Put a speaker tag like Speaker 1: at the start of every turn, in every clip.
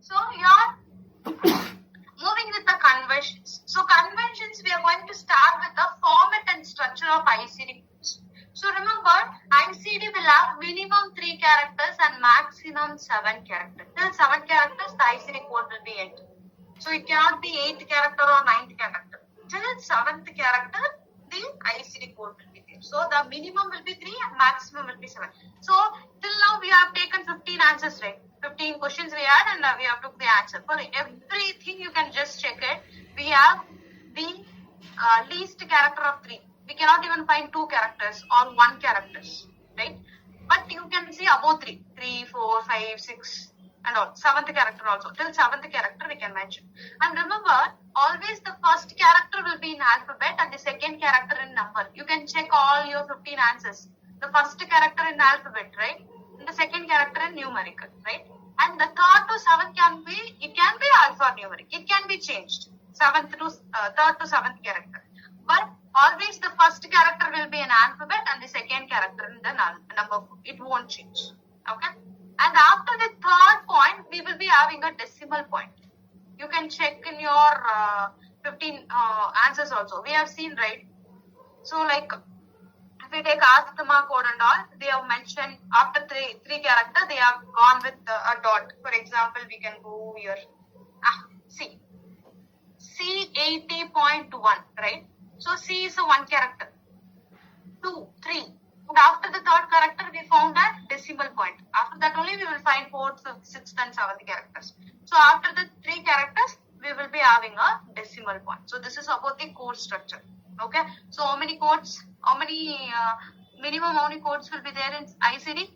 Speaker 1: So here, moving with the conventions. So conventions, we are going to start with the format and structure of ICD codes. So remember, ICD will have minimum 3 characters and maximum 7 characters. Till 7 characters, the ICD code will be 8. So it cannot be 8th character or 9th character. Till 7th character, the ICD code will be there. So the minimum will be 3 and maximum will be 7. So till now we have taken 15 answers, right? 15 questions we had and we have took the answer. For everything you can just check it. We have the least character of 3. We cannot even find 2 characters or 1 characters, right? But you can see above 3, 3, 4, 5, 6 and all. 7th character also. Till 7th character we can mention. And remember, always the first character will be in alphabet and the second character in number. You can check all your 15 answers. The first character in alphabet, right? And the second character in numerical, right? And the 3rd to 7th can be alphanumeric. It can be changed. 3rd to 7th character. But always the first character will be an alphabet and the second character in the number. It won't change. Okay? And after the 3rd point, we will be having a decimal point. You can check in your 15 answers also. We have seen, right? So like, if we take asthma code and all, they have mentioned after three character, they have gone with a dot. For example, we can go here. C 80.1, right? So C is a 1 character. 2, 3. And after the 3rd character, we found a decimal point. After that only we will find 4th, 5th, 6th and 7th characters. So after the 3 characters, we will be having a decimal point. So this is about the code structure. Okay. So how many codes, minimum how many codes will be there in ICD?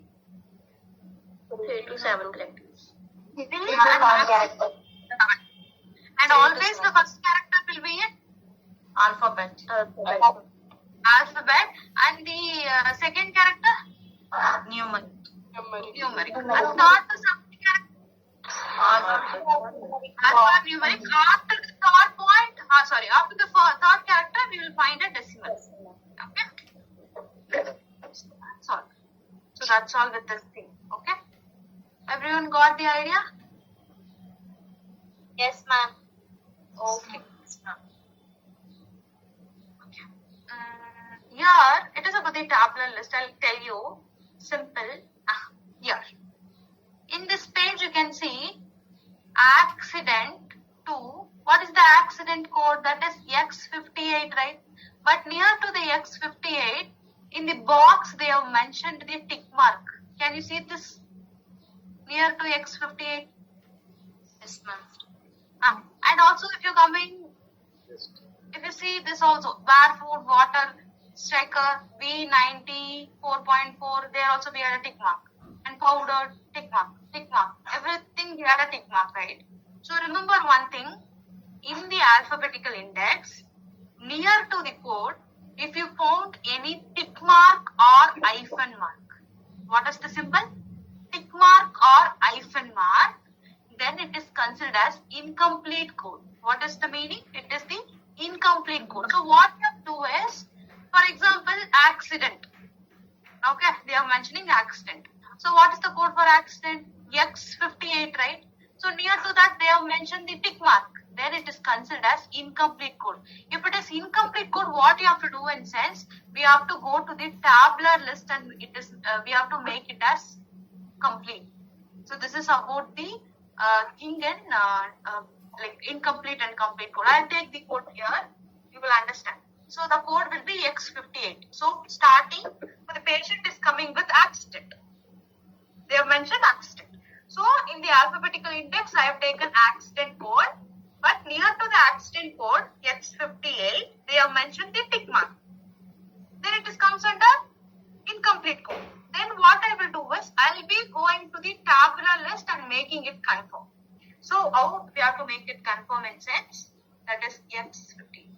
Speaker 2: 3 to 7 characters.
Speaker 1: And always the first character will be in
Speaker 2: Alphabet.
Speaker 1: Alphabet. And the second character?
Speaker 2: Numeric.
Speaker 1: And 3rd to 7th character? Alphanumeric. After the 3rd point, after the 3rd character, we will find a decimal. Okay? That's all. So that's all with this thing. Okay? Everyone got the idea?
Speaker 2: Yes, ma'am.
Speaker 1: Okay. Here, it is about the tabular list. I'll tell you. Simple. Here. In this page, you can see accident 2. What is the accident code? That is X58, right? But near to the X58, in the box, they have mentioned the tick mark. Can you see this? Near to X58?
Speaker 2: Yes, ma'am.
Speaker 1: And also, if you're coming, if you see this also, barefoot, water, striker, V90, 4.4, there also we had a tick mark. And powder, tick mark. Everything we had a tick mark, right? So remember one thing, in the alphabetical index, near to the code, if you found any tick mark or hyphen mark, what is the symbol? Tick mark or hyphen mark, then it is considered as incomplete code. What is the meaning? It is the incomplete code. So what you do is, for example, accident. Okay, they are mentioning accident. So what is the code for accident? X58, right? So near to that, they have mentioned the tick mark. Then it is considered as incomplete code. If it is incomplete code, what you have to do in sense, we have to go to the tabular list and it is we have to make it as complete. So this is about the thing in like incomplete and complete code. I'll take the code here. You will understand. So the code will be X58. So starting, the patient is coming with accident. They have mentioned accident. So in the alphabetical index, I have taken accident code. But near to the accident code, X58, they have mentioned the tick mark. Then it comes under incomplete code. Then what I will do is, I will be going to the tabular list and making it confirm. So how we have to make it confirm in sense, that is X58.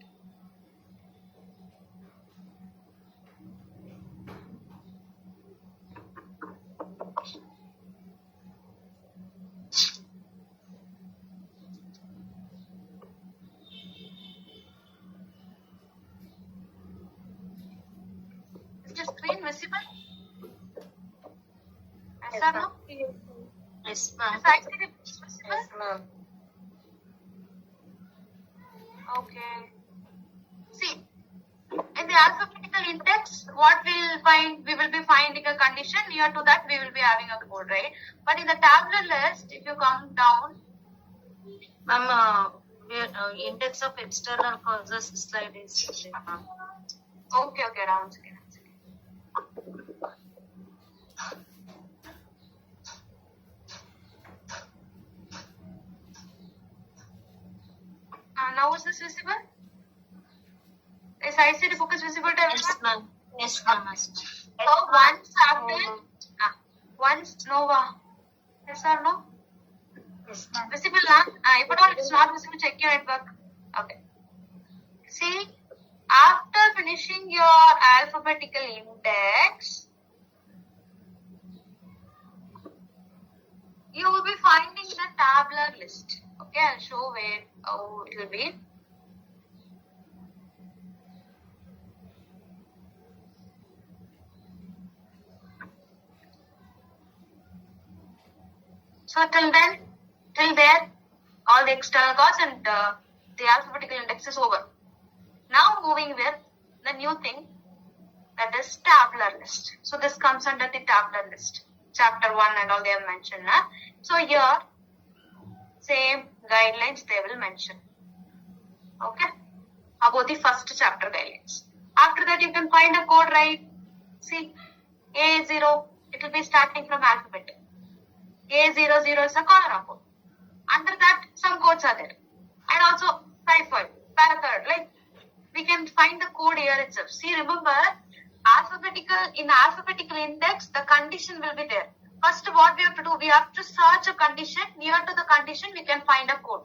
Speaker 1: Is the screen visible? Yes or no?
Speaker 2: Yes, ma'am.
Speaker 1: Is ICD visible?
Speaker 2: Yes, ma'am. ma'am.
Speaker 1: Okay. See, in the alphabetical index, what we'll find, we will be finding a condition. Near to that, we will be having a code, right? But in the tabular list, if you come down,
Speaker 2: Ma'am, index of external causes slide is there, ma'am.
Speaker 1: okay, round second. Now is this visible? Is ICD book is visible to everyone?
Speaker 2: Yes, ma'am. Yes, ma'am. Yes, ma'am.
Speaker 1: So once after, once Nova, yes or no?
Speaker 2: Yes, ma'am.
Speaker 1: Visible now? If at all it is not visible, check your network. Okay. See, after finishing your alphabetical index, you will be finding the tabular list. Okay, I'll show where how it will be. So till there, all the external cause and the alphabetical index is over. Now moving with the new thing, that is tabular list. So this comes under the tabular list. Chapter 1 and all they have mentioned. So here, same guidelines they will mention. Okay. About the first chapter guidelines. After that you can find a code, right? See, A0, it will be starting from alphabet. A00 is a cholera code. Under that, some codes are there. And also typhoid, parathird. Like, we can find the code here itself. See, remember, in alphabetical index, the condition will be there. First, what we have to do, we have to search a condition. Near to the condition, we can find a code.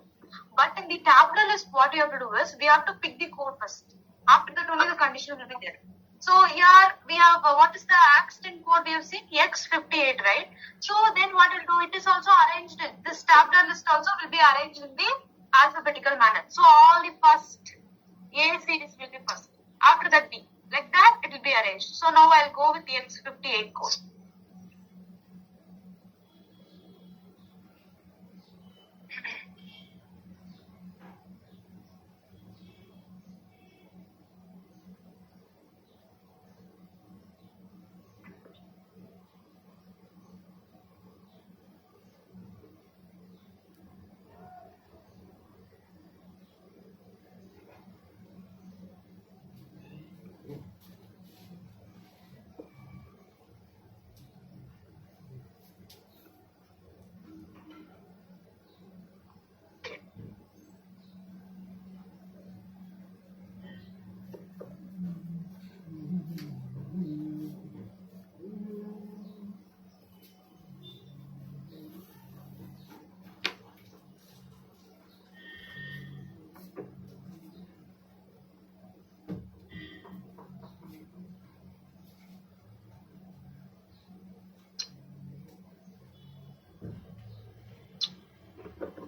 Speaker 1: But in the tabular list, what we have to do is, we have to pick the code first. After that, only the condition will be there. So here we have, what is the accident code we have seen? X58, right? So then what we'll do, it is also arranged, this tabular list also will be arranged in the alphabetical manner. So all the first A series will be first. After that B. Like that, it will be arranged. So now I'll go with the X58 code.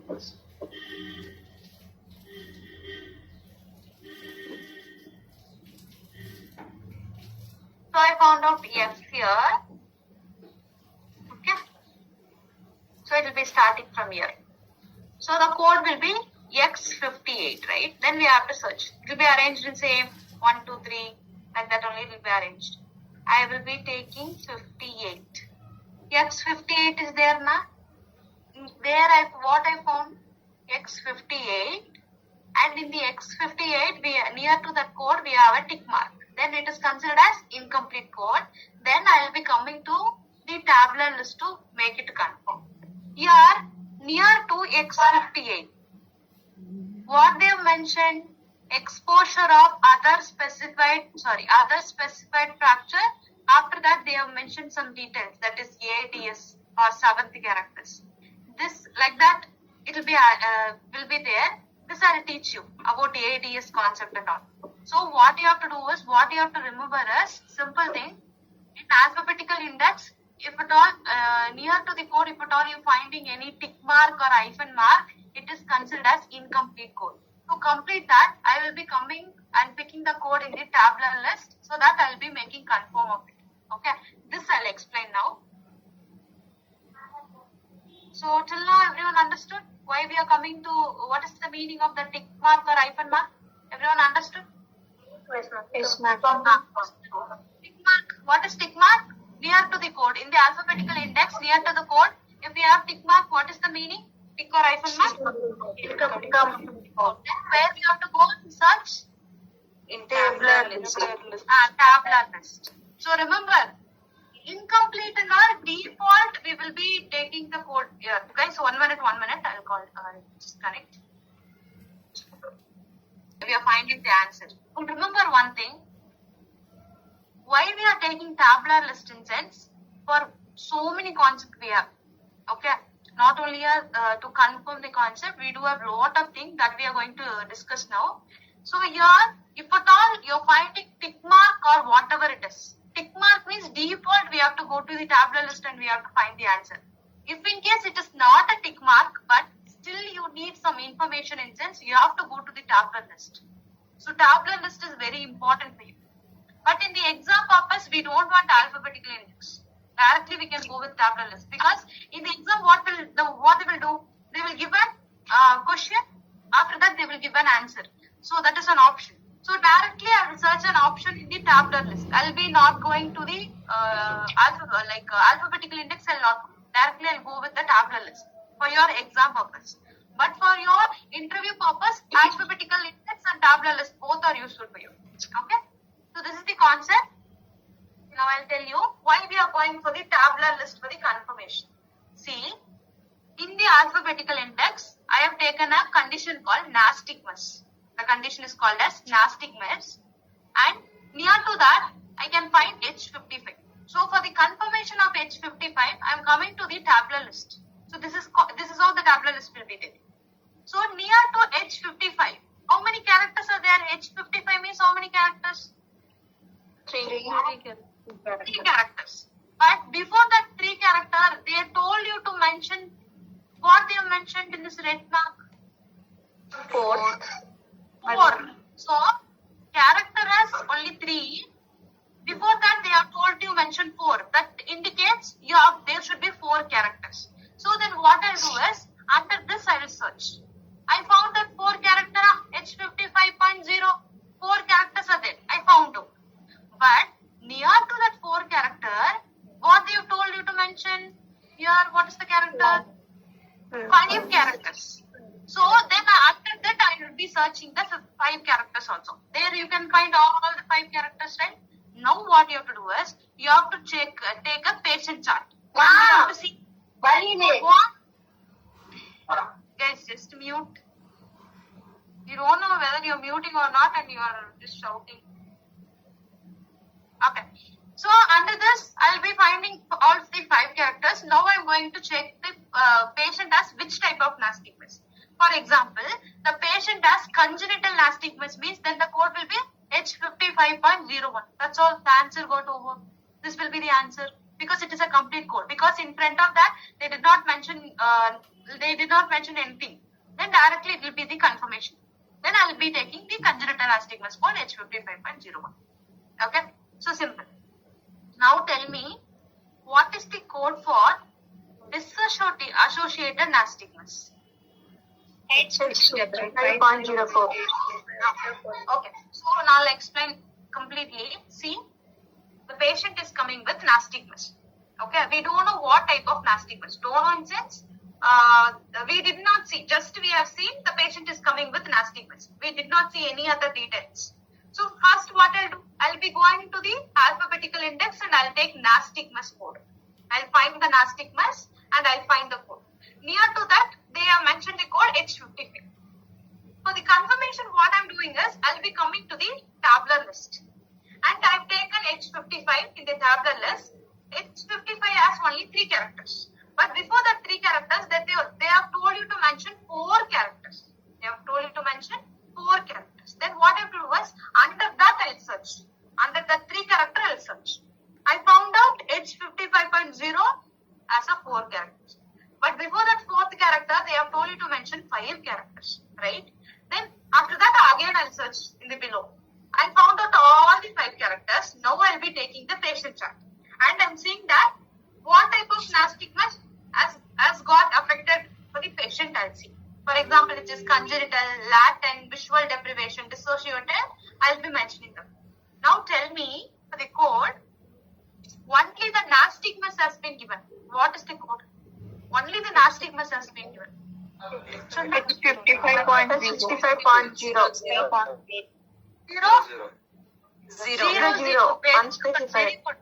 Speaker 1: So I found out F here. Okay. So it will be starting from here. So the code will be X58, right? Then we have to search. It will be arranged in same 1, 2, 3, like that only it will be arranged. I will be taking 58. X58 is there now. There what I found X58, and in the X58 near to that code we have a tick mark. Then it is considered as incomplete code. Then I will be coming to the tabular list to make it confirm. Here near to X58, what they have mentioned, exposure of other specified fracture. After that they have mentioned some details, that is ADS or seventh characters. This like that it will be there. This I will teach you about ADS concept and all. So what you have to do is, what you have to remember is simple thing. In alphabetical index, if at all near to the code, if at all you finding any tick mark or hyphen mark, it is considered as incomplete code. To complete that, I will be coming and picking the code in the tabular list, so that I will be making confirm of it. Okay, this I'll explain now. So till now everyone understood? why we are coming to what is the meaning of the tick mark or hyphen mark? Everyone understood?
Speaker 2: Yes, ma'am.
Speaker 1: Tick mark. What is tick mark? Near to the code. In the alphabetical index, near to the code, if we have tick mark, what is the meaning? Tick or hyphen mark? Then where we have to go to search?
Speaker 2: In tabular list.
Speaker 1: Tabular list. So remember, incomplete and all default, we will be taking the code here. Guys, 1 minute, I'll call, just connect. We are finding the answer. But remember one thing, why we are taking tabular list in sense, for so many concepts we have, okay? Not only to confirm the concept, we do have a lot of things that we are going to discuss now. So here, if at all you're finding tick mark or whatever it is, tick mark means default, we have to go to the tabular list and we have to find the answer. If in case it is not a tick mark, but still you need some information in sense, you have to go to the tabular list. So tabular list is very important for you. But in the exam purpose, we don't want alphabetical index. Directly we can go with tabular list, because in the exam what they will do? They will give a question. After that they will give an answer. So that is an option. So directly I will search an option in the tabular list. I will be not going to the alphabetical index. Directly I'll go with the tabular list for your exam purpose. But for your interview purpose, alphabetical index and tabular list both are useful for you. Okay? So this is the concept. Now I'll tell you why we are going for the tabular list for the confirmation. See, in the alphabetical index, I have taken a condition called nastagmus. The condition is called as nastagmus, and near to that, I can find H55. So for the confirmation of H55, I am coming to the tabular list. So this is how the tabular list will be taken. So near to H55, how many characters are there? H55 means how many characters?
Speaker 2: Three
Speaker 1: characters. But before that 3 character, they told you to mention what they have mentioned in this red mark. 4. So character has only 3. Before that, they have told you mention 4. That indicates there should be 4 characters. So then what I'll do is, under this I will search. I found that 4 character H55.0. 4 characters are there. I found out. But near to that 4 character, what they have told you to mention here, what is the character? 5 characters. So then after that I will be searching the 5 characters also. There you can find all the 5 characters, right? Now what you have to do is, you have to take a patient chart. You have to see what? Guys, just mute. You don't know whether you're muting or not and you are just shouting. Okay. So under this, I'll be finding all the 5 characters. Now I'm going to check the patient as which type of nastagmus. For example, the patient has congenital nastagmus means then the code will be H55.01. That's all. The answer got over. This will be the answer because it is a complete code. Because in front of that they did not mention anything. Then directly it will be the confirmation. Then I will be taking the congenital nastagmus code H55.01. Okay. So simple. Now tell me, what is the code for disassociated nastagmus?
Speaker 2: H55.04.
Speaker 1: Okay. So now I'll explain completely. See, the patient is coming with nastagmus. Okay. We don't know what type of nastagmus. Don't know in sense. We did not see. Just we have seen the patient is coming with nastagmus. We did not see any other details. So first what I'll do, I'll be going to the alphabetical index and I'll take nastagmus code. I'll find the nastagmus and I'll find the code. Near to that, they have mentioned the code H55. For the confirmation, what I'm doing is, I'll be coming to the tabular list. And I've taken H55 in the tabular list. H55 has only 3 characters. But before that 3 characters, they have told you to mention 4 characters. They have told you to mention 4 characters. Then what I have to do is, under that I'll search. Under that 3 character I'll search. I found out H55.0 as a 4 characters. But before that 4th character, they have told you to mention 5 characters, right? Then after that again I'll search in the below. I found out all the 5 characters. Now I'll be taking the patient chart. And I'm seeing that what type of nastagmus has got affected for the patient For example, it is congenital, latent, visual deprivation, dissociated. I'll be mentioning them. Now tell me for the code. Only the nystagmus has been given. What is the code? Only the nystagmus has been given.
Speaker 3: It's 55.0. 65.0. Zero. Unspecified.
Speaker 1: Very good.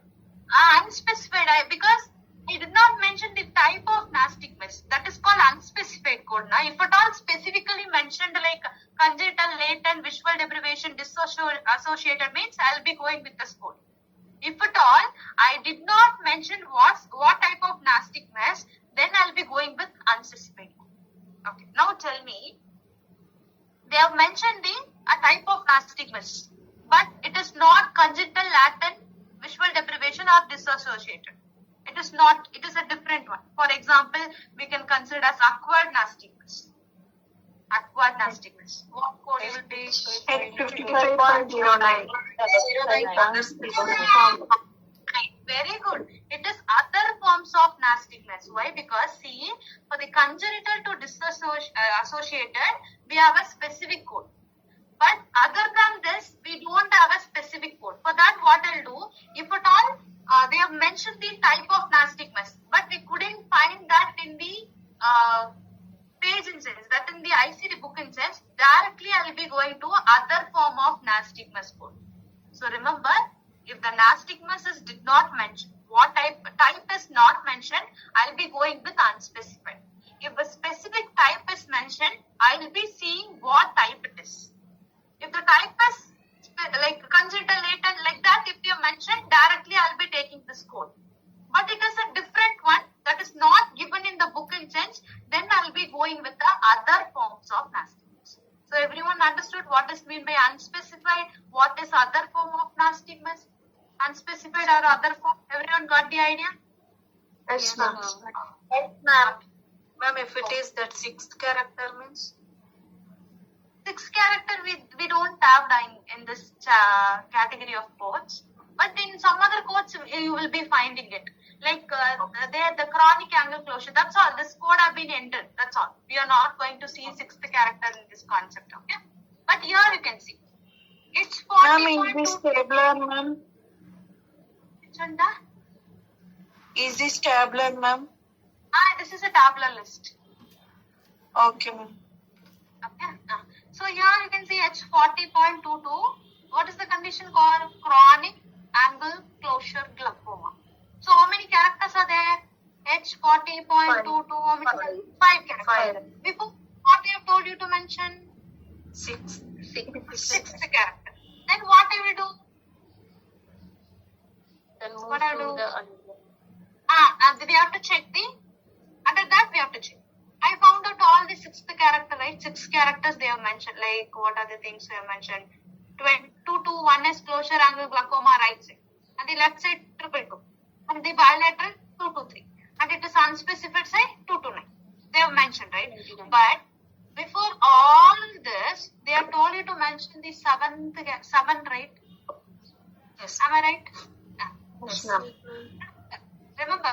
Speaker 1: Unspecified. Because I did not mention the type of nystagmus. That is called unspecified code. Now, if at all specifically mentioned like congenital, latent, visual deprivation, associated means I'll be going with this code. If at all I did not mention what type of nystagmus, then I'll be going with unspecified code. Okay. Now tell me. They have mentioned a type of nystagmus, but it is not congenital, latent, visual deprivation or disassociated. It is not. It is a different one. For example, we can consider as acquired nystagmus. Acquired nystagmus. What code you will take?
Speaker 3: 55.09.
Speaker 1: Very good. It is other forms of nystagmus. Why? Because see, for the congenital to disassociated, we have a specific code. But other than this, we don't have a specific code. For that, what I'll do, if at all, they have mentioned the type of nystagmus, but we couldn't find that in the page instance, that in the ICD book instance, directly I will be going to other form of nystagmus code. So remember, if the nystagmus is did not mention, what type is not mentioned, I'll be going with unspecified. If a specific type is mentioned, I will be seeing what type it is. If the type is like congenital, latent, like that, if you mention, directly I'll be taking this code. But it is a different one that is not given in the book instance, then I'll be going with the other forms of nystagmus. So everyone understood what is meant by unspecified, what is other form of nystagmus, unspecified or other form. Everyone got the idea?
Speaker 3: Yes, ma'am.
Speaker 2: Ma'am, if it is that sixth character means?
Speaker 1: Sixth character we don't have in this category of codes, but in some other codes you will be finding it. Like there the chronic angle closure. That's all. This code have been entered. That's all. We are not going to see sixth character in this concept. Okay. But here you can see. It's 40.2.
Speaker 3: Ma'am, is this tabular, ma'am? Is this tabular, ma'am?
Speaker 1: This is a tabular list.
Speaker 3: Okay, ma'am.
Speaker 1: Okay. So here you can see H40.22. What is the condition called? Chronic angle closure glaucoma. So how many characters are there? H40.22. How many? 5 characters. Before what I have told you to mention?
Speaker 2: Sixth.
Speaker 1: Sixth character. Then what I will do?
Speaker 2: Then move
Speaker 1: What I
Speaker 2: to
Speaker 1: do?
Speaker 2: the
Speaker 1: We have to check under that we have to check. I found out all the sixth character, right? 6 characters they have mentioned. Like what are the things they have mentioned? 221 is closure angle glaucoma right side. And the left side 222. And the bilateral 223. And it is unspecified side 229. They have mentioned, right? But before all this, they have told you to mention the 7, right?
Speaker 2: Yes.
Speaker 1: Am I right?
Speaker 3: Yes, ma'am.
Speaker 1: Remember,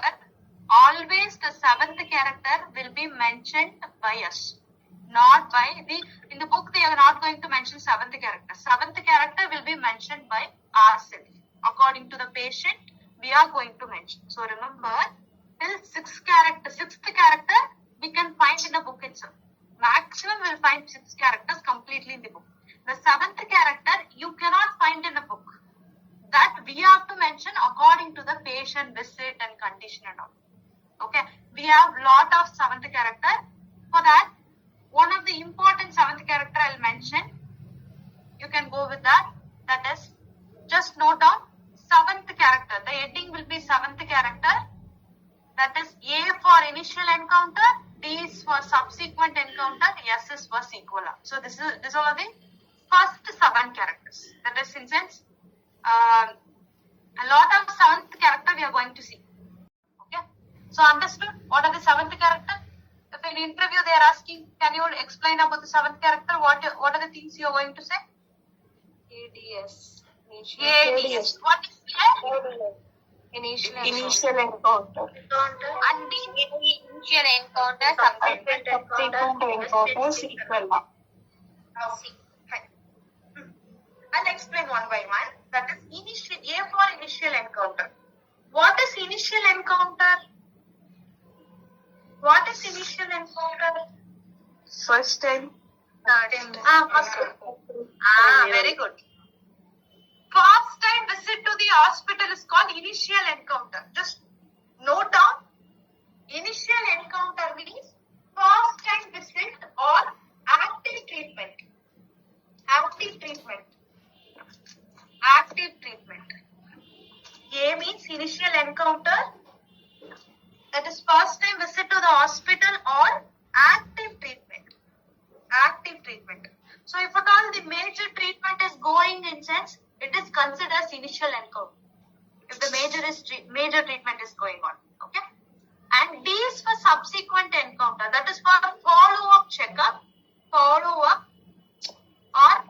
Speaker 1: always the 7th character will be mentioned by us, not by in the book they are not going to mention 7th character. 7th character will be mentioned by ourselves. According to the patient, we are going to mention. So remember, till 6th character we can find in the book itself. Maximum we'll find 6 characters completely in the book. The 7th character you cannot find in the book. That we have to mention according to the patient visit and condition and all. Okay, we have lot of 7th character. For that, one of the important 7th character I'll mention. You can go with that. That is, just note down 7th character. The heading will be 7th character. That is A for initial encounter, D is for subsequent encounter, S is for sequela. So these are the first 7 characters. That is, in sense, a lot of 7th character we are going to see. Okay. So understood? What are the 7th character? If in interview they are asking, can you explain about the 7th character? What are the things you are going to say?
Speaker 2: ADS.
Speaker 1: ADS. What is ADS?
Speaker 2: Initial
Speaker 3: Initial encounter.
Speaker 1: And the initial encounter, subsequent
Speaker 3: Subsequent encounter, sequel.
Speaker 1: I'll explain one by one. That is initial A for initial encounter. What is initial encounter? What is initial encounter?
Speaker 3: First time.
Speaker 1: First time. Very good. First time visit to the hospital is called initial encounter. Just note down. Initial encounter means first time visit or active treatment. Active treatment. Active treatment. A means initial encounter. That is first time visit to the hospital or active treatment. Active treatment. So if at all the major treatment is going in sense, it is considered as initial encounter. If the major treatment is going on. Okay. And D is for subsequent encounter. That is for follow-up checkup, follow-up, or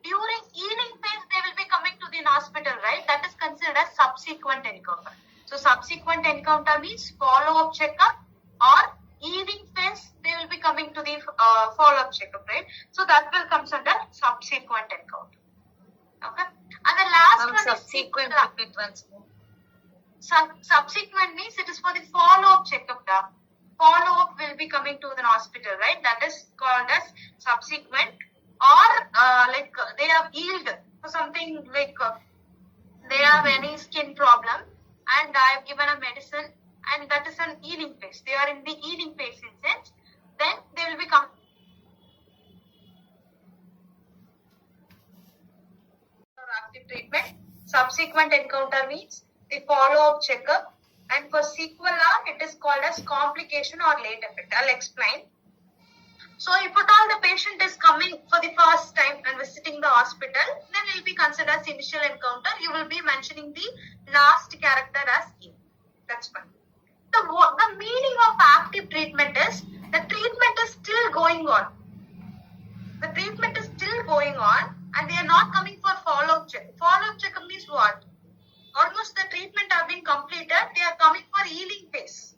Speaker 1: during healing phase they will be coming to the hospital, right? That is considered as subsequent encounter. So subsequent encounter means follow-up checkup or healing phase they will be coming to the follow-up checkup, right? So that will come under subsequent encounter. Okay. And the last one
Speaker 2: subsequent
Speaker 1: is
Speaker 2: repeat once more.
Speaker 1: Subsequent means it is for the follow-up checkup. Follow-up will be coming to the hospital, right? That is called as subsequent, or they have healed for something like they have any skin problem and I have given a medicine and that is an healing phase. They are in the healing phase in sense. Then they will be coming. Active treatment. Subsequent encounter means the follow-up checkup, and for sequela it is called as complication or late effect. I'll explain. So if at all the patient is coming for the first time and visiting the hospital, then it will be considered as initial encounter. You will be mentioning the last character as E. That's fine. The meaning of active treatment is the treatment is still going on. The treatment is still going on and they are not coming for follow-up check. Follow-up checkup means what? Almost the treatment have been completed. They are coming for healing phase.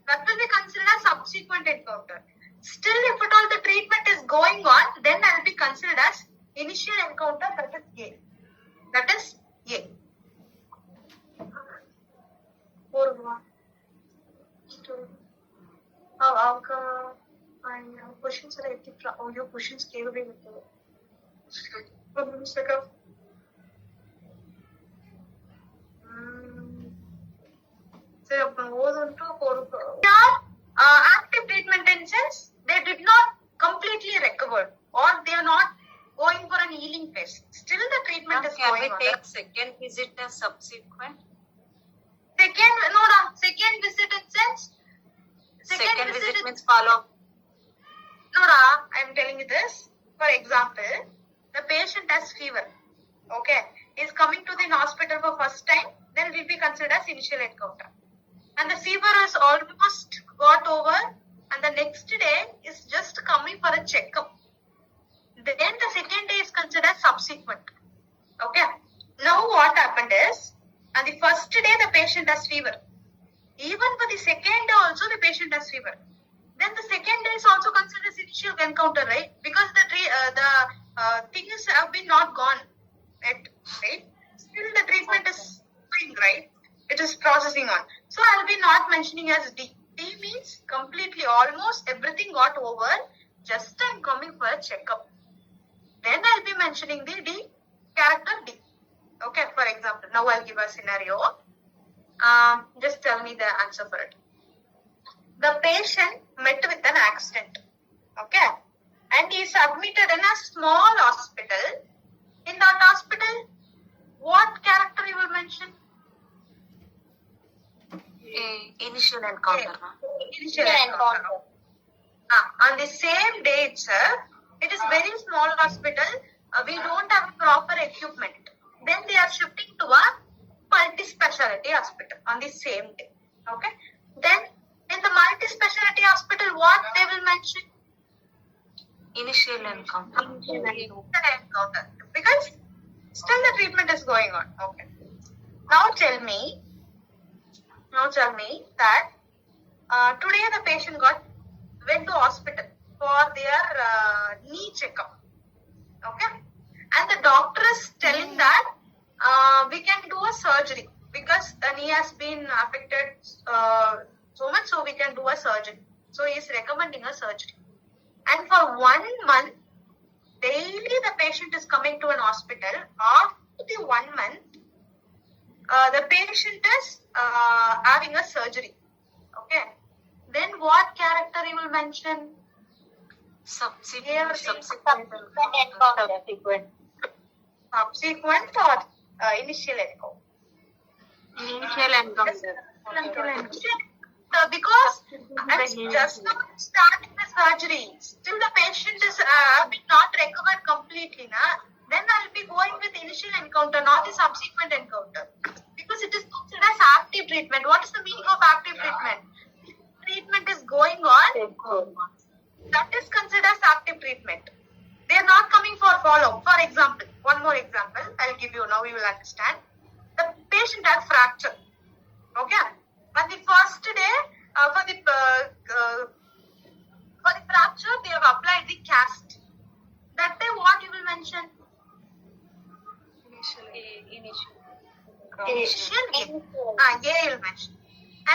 Speaker 1: That will be considered as subsequent encounter. Still, if at all the treatment is going on, then I will be considered as initial encounter. That is A. That is A. Questions are your questions came away with active treatment in sense they did not completely recover or they are not going for an healing phase. Still the treatment is
Speaker 2: Can
Speaker 1: going
Speaker 2: we
Speaker 1: on.
Speaker 2: take second visit as subsequent?
Speaker 1: Second visit in sense.
Speaker 2: Second visit means follow.
Speaker 1: I'm telling you this. For example, the patient has fever. Okay, is coming to the hospital for first time. Then will be considered as initial encounter. And the fever is almost got over, and the next day is just coming for a checkup. Then the second day is considered subsequent. Okay. Now what happened is, on the first day the patient has fever. Even for the second day also the patient has fever. Then the second day is also considered as initial encounter, right? Because the things have been not gone yet, right? Still the treatment is going, right? It is processing on. So I'll be not mentioning as D. D means completely, almost everything got over. Just I'm coming for a checkup. Then I'll be mentioning the D, character D. Okay, for example, now I'll give a scenario. Just tell me the answer for it. The patient met with an accident. Okay, and he is admitted in a small hospital. In that hospital, what character you will mention?
Speaker 2: Initial encounter.
Speaker 1: Initial encounter. On the same day itself, it is very small hospital. We don't have proper equipment. Then they are shifting to a multi-speciality hospital on the same day. Okay. Then in the multi-speciality hospital, what they will mention?
Speaker 2: Initial encounter.
Speaker 1: Initial encounter. Because still the treatment is going on. Okay. Now tell me, Now tell me that today the patient went to hospital for their knee checkup. Okay, and the doctor is telling that we can do a surgery because the knee has been affected so much, so we can do a surgery. So he is recommending a surgery. And for 1 month, daily the patient is coming to an hospital. After the 1 month, the patient is having a surgery. Okay. Then what character you will mention?
Speaker 2: Subsequent
Speaker 1: or initial encounter?
Speaker 2: Initial encounter.
Speaker 1: Because I'm just not starting the surgery. Still the patient is not recovered completely. Then I'll be going with initial encounter, not the subsequent encounter. Because it is considered as active treatment. What is the meaning of active treatment? Treatment is going on. That is considered as active treatment. They are not coming for follow. For example, one more example I'll give you. Now you will understand. The patient had fracture. Okay. On the first day, for the fracture, they have applied the cast. That day, what you will mention? Initial. Yeah, you will mention.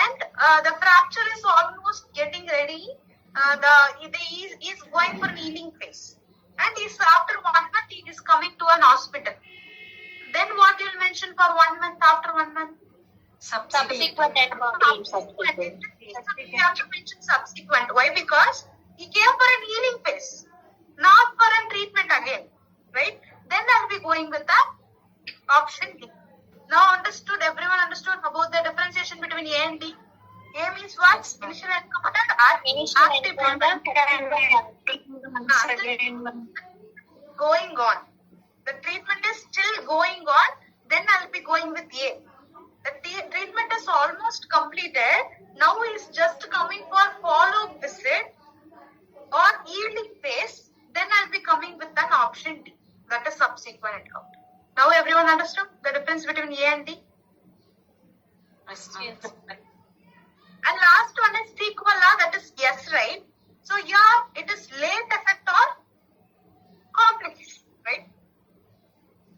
Speaker 1: And the fracture is almost getting ready. He is going for healing phase. And after 1 month, he is coming to an hospital. Then what you will mention for 1 month, after 1 month?
Speaker 2: Subsequent
Speaker 1: encounter. You have to mention subsequent. Why? Because he came for an healing phase, not for a treatment again. Right? Then I'll be going with that option D. Now understood? Everyone understood about the differentiation between A and D? A means what? Initial encounter and active treatment. Going on. The treatment is still going on. Then I'll be going with A. The treatment is almost completed. Now he is just coming for follow-up visit or healing phase. Then I'll be coming with an option D. That is subsequent encounter. Now everyone understood the difference between A and D?
Speaker 2: Yes.
Speaker 1: And last one is sequela, that is yes, right? So here it is late effect or complication, right?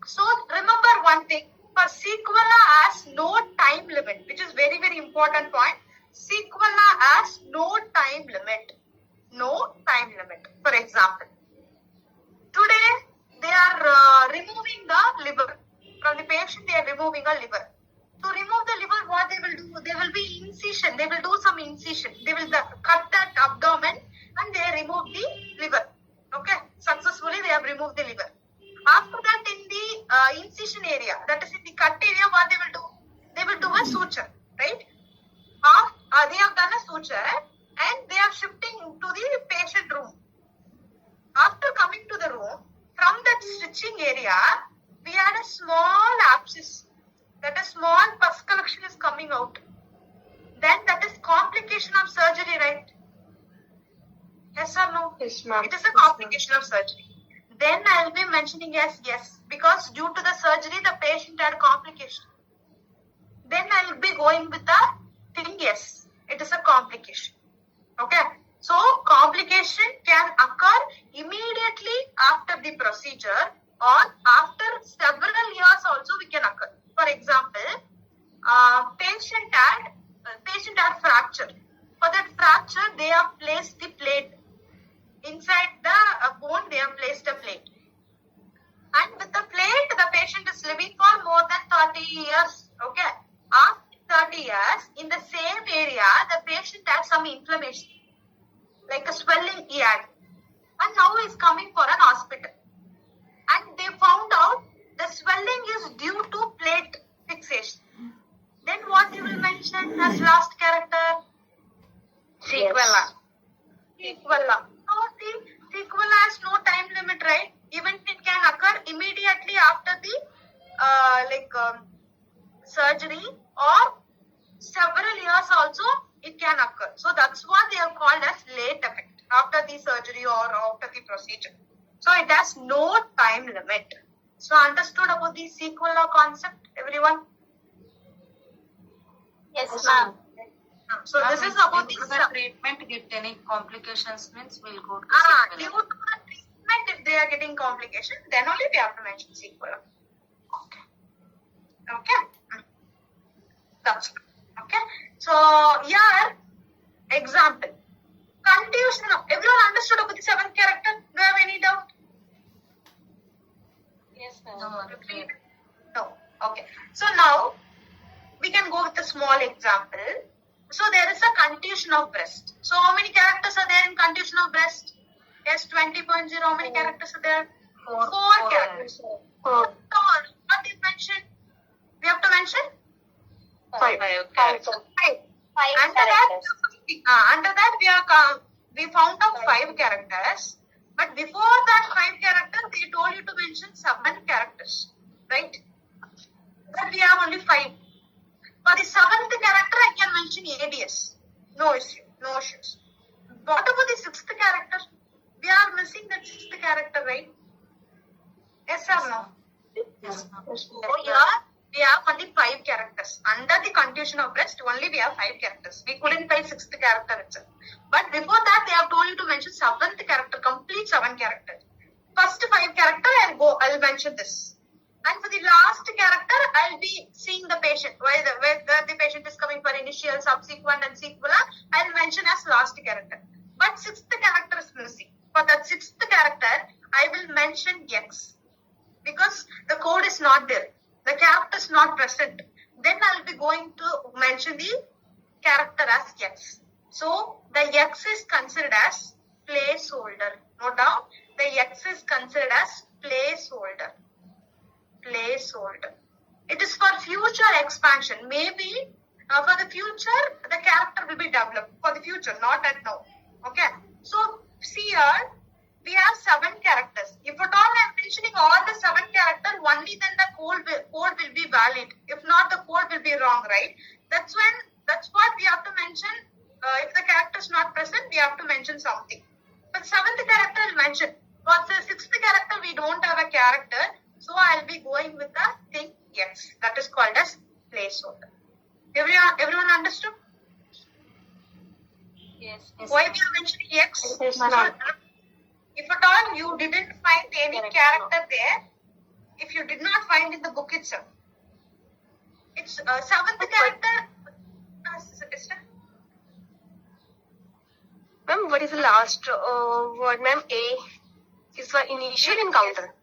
Speaker 1: So remember one thing, for sequela has no time limit, which is very, very important point. Sequela has no time limit. No time limit. For example, today they are removing the liver. From the patient they are removing a liver. To remove the liver, what they will do? There will be incision. They will do some incision. They will cut that abdomen and they remove the liver. Okay. Successfully they have removed the liver. After that, in the incision area, that is in the cut area, what they will do? They will do a suture, right? They have done a suture and they are shifting to the patient room. After coming to the room, from that stitching area, we had a small abscess. That a small pus collection is coming out. Then that is complication of surgery, right? Yes or no?
Speaker 3: Yes, ma'am.
Speaker 1: It is a complication of surgery. Then I will be mentioning yes, because due to the surgery, the patient had complication. Then I will be going with the thing yes. It is a complication. Okay. So complication can occur immediately after the procedure or after several years also we can occur. For example, patient had fracture. For that fracture, they have placed the plate. Inside the bone, they have placed a plate. And with the plate, the patient is living for more than 30 years. Okay. After 30 years, in the same area, the patient had some inflammation. Like a swelling he had. And now he is coming for an hospital. And they found out the swelling is due to plate fixation. Then what you will mention as last character? Sequela. Sequela. Now see, sequela has no time limit, right? Even it can occur immediately after the surgery or several years also it can occur. So that's what they are called as late effect after the surgery or after the procedure. So it has no time limit. So understood about the sequela concept, everyone? Yes, ma'am. So this is about
Speaker 2: due
Speaker 1: the
Speaker 2: to the treatment get any complications means we'll go to
Speaker 1: due
Speaker 2: sequela.
Speaker 1: to the treatment, if they are getting complication, then only we have to mention sequela. Okay. That's okay. So here, example. Confusion. Everyone understood about the 7th character? Do you have any doubt?
Speaker 2: Yes, no, clear.
Speaker 1: No. Okay. So now we can go with a small example. So there is a contusion of breast. So how many characters are there in contusion of breast? Yes, 20.0. How many characters are there? Four characters. What is mentioned? We have to mention?
Speaker 3: Five.
Speaker 1: Five. Under that we found out 5 characters. But before that 5 characters, they told you to mention 7 characters. Right? But we have only 5. For the 7th character, I can mention ADS. No issue. No issues. What about the 6th character? We are missing the 6th character, right? Yes or no?
Speaker 2: Yes, ma'am.
Speaker 1: So here we have only 5 characters. Under the confusion of breast, only we have 5 characters. We couldn't find 6th character itself. But before that, they have told you to mention 7th character, complete 7 characters. First 5 character, I'll mention this. And for the last character, I'll be seeing the patient. Whether the patient is coming for initial, subsequent, and sequela, I'll mention as last character. But 6th character is missing. For that 6th character, I will mention X. Because the code is not there. The character is not present. Then I'll be going to mention the character as X. So the X is considered as placeholder. Note down, the X is considered as placeholder. Placeholder. It is for future expansion. Maybe for the future, the character will be developed. For the future, not at now. Okay. So see here, we have 7 characters. If at all I am mentioning all the 7 characters, only then the code will be valid. If not, the code will be wrong, right? That's what we have to mention. If the character is not present, we have to mention something. But 7th character is mentioned. For the 6th character, we don't have a character. So I'll be going with the thing X. That is called as placeholder. Everyone understood?
Speaker 2: Yes.
Speaker 1: Why we are mentioning X?
Speaker 3: Yes, ma'am.
Speaker 1: If at all you didn't find any character there, if you did not find in the book itself, it's 7th character. Sister?
Speaker 3: Ma'am, what is the last word, ma'am? A is for initial encounter.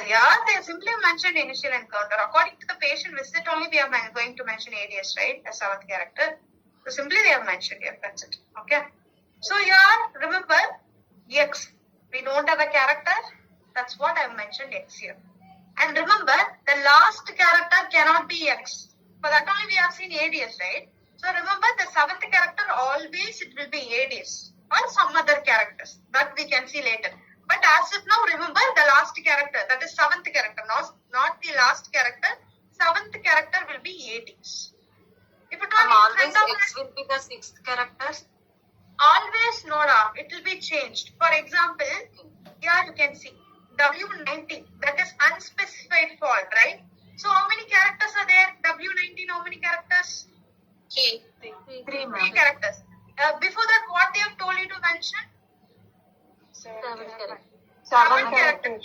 Speaker 1: Yeah, they simply mentioned initial encounter. According to the patient visit only, we are going to mention ADS, right? As 7th character. So simply they have mentioned here. That's it. Okay. So here, remember, X. We don't have a character. That's what I have mentioned X here. And remember, the last character cannot be X. For that only we have seen ADS, right? So remember, the 7th character always it will be ADS or some other characters. That we can see later. But as of now, remember the last character. That is 7th character, not the last character. 7th character will be ADS. If it
Speaker 2: Always X will be the 6th character.
Speaker 1: Always Nora, it will be changed. For example, here you can see W19, that is unspecified fault, right? So how many characters are there? W19, how many characters?
Speaker 2: 3
Speaker 1: 3 characters. Before that, what they have told you to mention?
Speaker 2: 7 characters.
Speaker 3: 7
Speaker 1: characters.
Speaker 3: characters.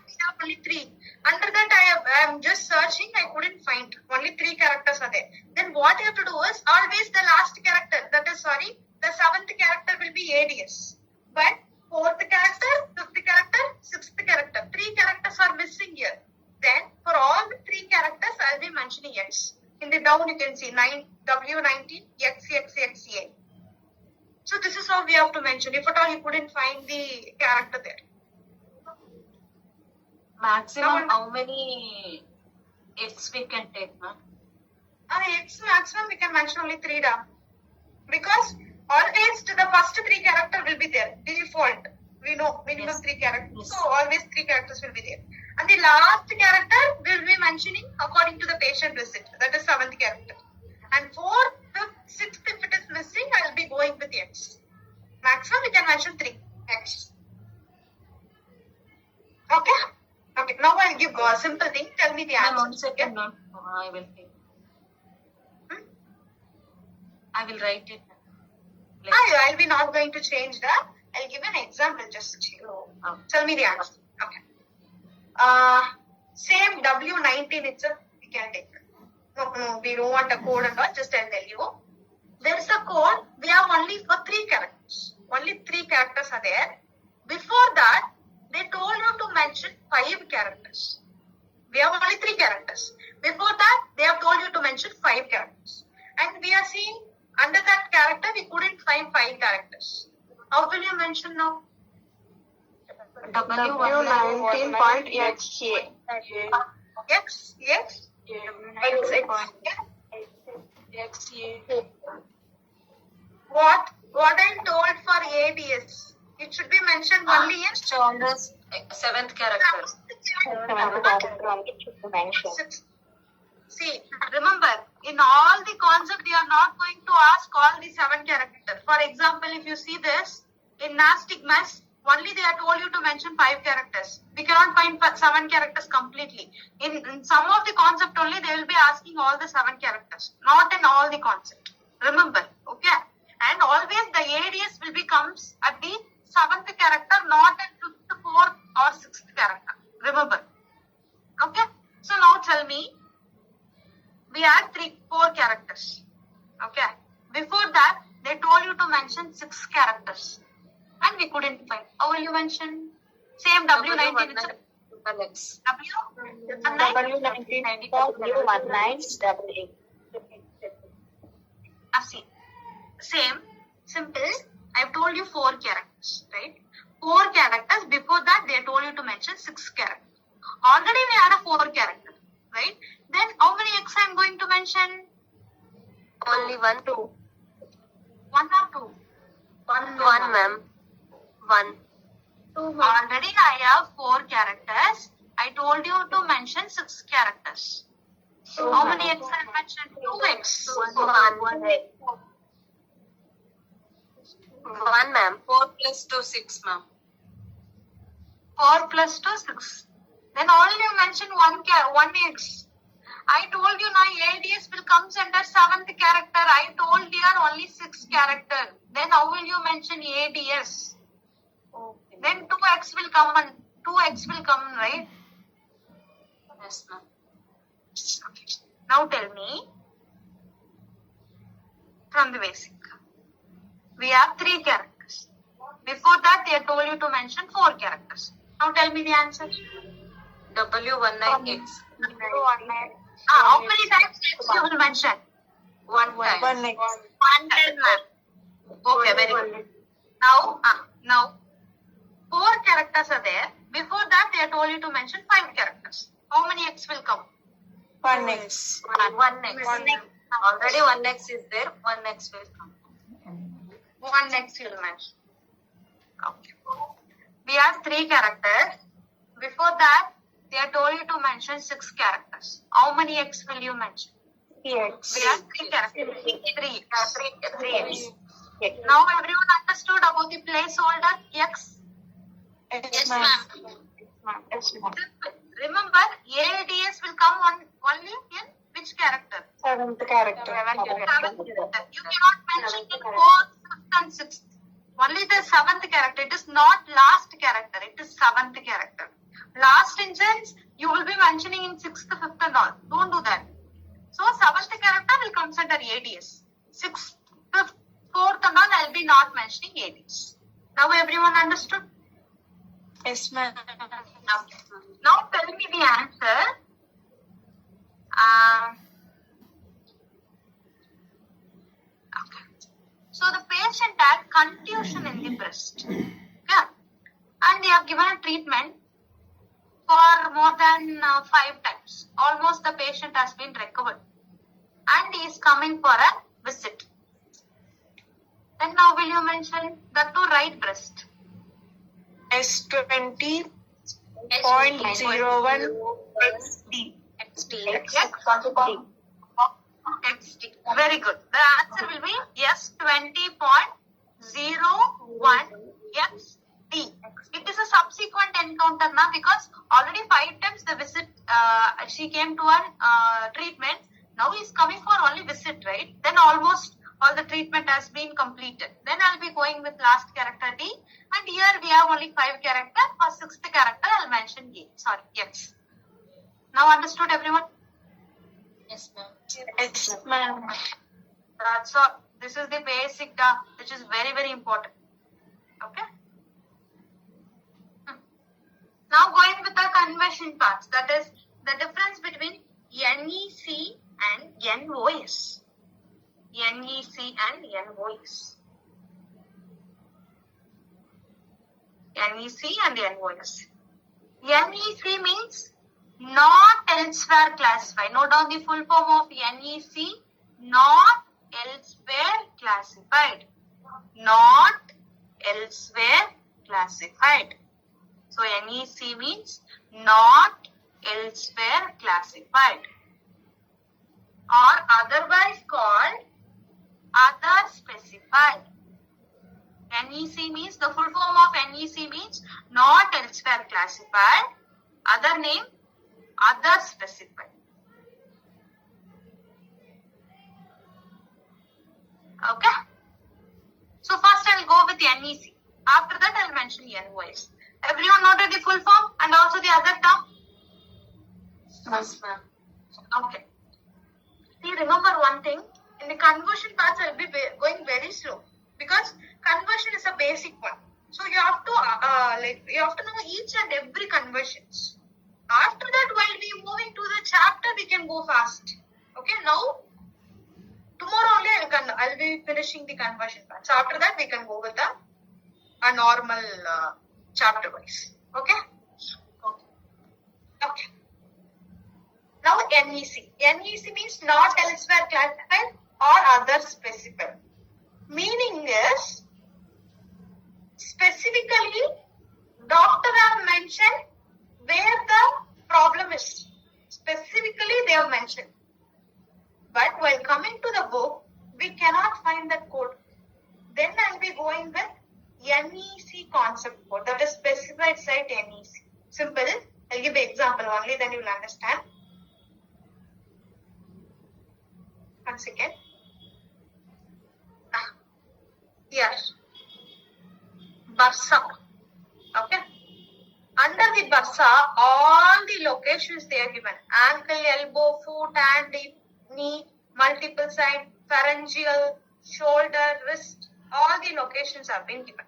Speaker 1: We have only 3. Under that, I am just searching. I couldn't find. Only 3 characters are there. Then what you have to do is always the last character. The 7th character will be ADS. But 4th character, 5th character, 6th character. 3 characters are missing here. Then for all the 3 characters, I'll be mentioning X. In the down you can see W19, XXXA. So this is how we have to mention. If at all you couldn't find the character there.
Speaker 2: Maximum how many X we can take, ma'am?
Speaker 1: X maximum we can mention only 3 down. Because always the first 3 character will be there. Default. We know minimum 3 characters.
Speaker 2: Yes.
Speaker 1: So always 3 characters will be there. And the last character will be mentioning according to the patient visit. That is 7th character. And 4th, 5th, 6th if it is missing, I will be going with X. Maximum we can mention 3 X. Okay? Okay. Now I'll give a simple thing. Tell me the
Speaker 2: Ma'am,
Speaker 1: answer.
Speaker 2: 1 second, ma'am. I will take. I will write it.
Speaker 1: I'll be not going to change that. I'll give an example just to you. Tell me the answer. Okay. Same W19 itself we can take. No, we don't want a code and all. Just I'll tell you. There is a code. We have only for 3 characters. Only 3 characters are there. Before that, they told you to mention 5 characters. We have only 3 characters. Before that, they have told you to mention 5 characters. And we are seeing under that character, we couldn't find 5 characters. How will you mention now?
Speaker 3: W19.XA.
Speaker 1: X. What I told for ADS, it should be mentioned only in
Speaker 2: On the 7th character.
Speaker 1: See, remember, in all the concept, we are not going to ask all the 7 characters. For example, if you see this, in nastic mess, only they are told you to mention 5 characters. We cannot find 7 characters completely. In some of the concept only, they will be asking all the 7 characters, not in all the concept. Remember, okay? And always the ADS will becomes at the 7th character, not at 5th, 4th or 6th character. Remember. Okay? So now tell me, we had 4 characters. Okay. Before that, they told you to mention 6 characters. And we couldn't find. How will you mention? Same W19.
Speaker 2: Alex.
Speaker 1: See. Same. Simple. I've told you 4 characters. Right? 4 characters. Before that, they told you to mention 6 characters. Already we had a 4 character. Right? Then how many X I'm going to mention?
Speaker 3: Only 1, 2.
Speaker 1: 1 or 2?
Speaker 3: 1, ma'am. 1.
Speaker 1: Already I have 4 characters. I told you to mention 6 characters. How many X I mentioned? 2X.
Speaker 3: 1, ma'am.
Speaker 2: 4 plus 2, 6, ma'am.
Speaker 1: 4 plus 2, 6. Then only you mentioned 1 X. I told you now ADS will come under 7th character. I told here only 6 character. Then how will you mention ADS?
Speaker 2: Okay.
Speaker 1: Then 2X will come and 2X will come, right?
Speaker 2: Yes, ma'am.
Speaker 1: Okay. Now tell me from the basic. We have 3 characters. Before that, they told you to mention 4 characters. Now tell me the answer.
Speaker 2: W19X.
Speaker 1: How many times X you will mention?
Speaker 2: 1 time.
Speaker 3: 1
Speaker 1: 1 time. Okay, very good. Now 4 characters are there. Before that, they told you to mention 5 characters. How many X will come?
Speaker 3: 1X.
Speaker 2: 1X. Already 1X is there. 1X will come.
Speaker 1: 1 X you will mention. Okay. We have 3 characters. Before that, they told you to mention 6 characters. How many X will you mention?
Speaker 3: 3X.
Speaker 1: We have 3 characters. 3 X. Now everyone understood about the placeholder X?
Speaker 3: Yes,
Speaker 1: ma'am. Remember, ADS will come only in which character?
Speaker 3: 7th character.
Speaker 1: 7th character. You cannot mention in 4th, 5th and 6th. Only the 7th character. It is not last character. It is 7th character. Last instance, you will be mentioning in 6th, 5th and all. Don't do that. So 7th character will come under ADS. 6th, 5th, 4th and all, I'll be not mentioning ADS. Now everyone understood?
Speaker 3: Yes, ma'am.
Speaker 1: Okay. Now tell me the answer. Okay. So the patient had contusion in the breast. Yeah. And they have given a treatment for more than 5 times. Almost the patient has been recovered. And he is coming for a visit. Then now will you mention the to right breast?
Speaker 3: S20.01 XD.
Speaker 1: XD. Very good. The answer will be yes, 20.01 XD. It is a subsequent encounter now because already 5 times the visit, she came to a treatment. Now he is coming for only visit, right? Then almost all the treatment has been completed. Then I'll be going with last character D, and here we have only 5 character. For 6th character, I'll mention A. Sorry, yes. Now understood, everyone?
Speaker 2: Yes, ma'am.
Speaker 3: Yes, ma'am.
Speaker 1: That's all. This is the basic which is very, very important. Okay? Now going with the conversion parts, that is the difference between NEC and NOS. NEC and NOS. NEC and NOS. NEC means not elsewhere classified. Note down the full form of NEC, not elsewhere classified. Not elsewhere classified. So NEC means not elsewhere classified, or otherwise called other specified. NEC means, the full form of NEC means not elsewhere classified, other name other specified. Okay. So first I'll go with NEC. After that I'll mention NOS. Everyone noted the full form and also the other term?
Speaker 2: Yes, ma'am.
Speaker 1: Okay. See, remember one thing. In the conversion parts, I'll be going very slow because conversion is a basic one. So you have to know each and every conversions. After that, while we moving to the chapter, we can go fast. Okay. Now, tomorrow only I'll be finishing the conversion parts. So after that, we can go with a normal chapter wise. Okay. Okay. Now NEC. NEC means not elsewhere classified or other specified. Meaning is, specifically, doctor have mentioned where the problem is. Specifically, they have mentioned. But while coming to the book, we cannot find that code. Then I'll be going with NEC concept code. That is specified site NEC. Simple. I'll give the example only, then you will understand. 1 second. Here. Barsa. Okay. Under the Barsa, all the locations they are given. Ankle, elbow, foot, hand, knee, multiple side, pharyngeal, shoulder, wrist. All the locations have been given.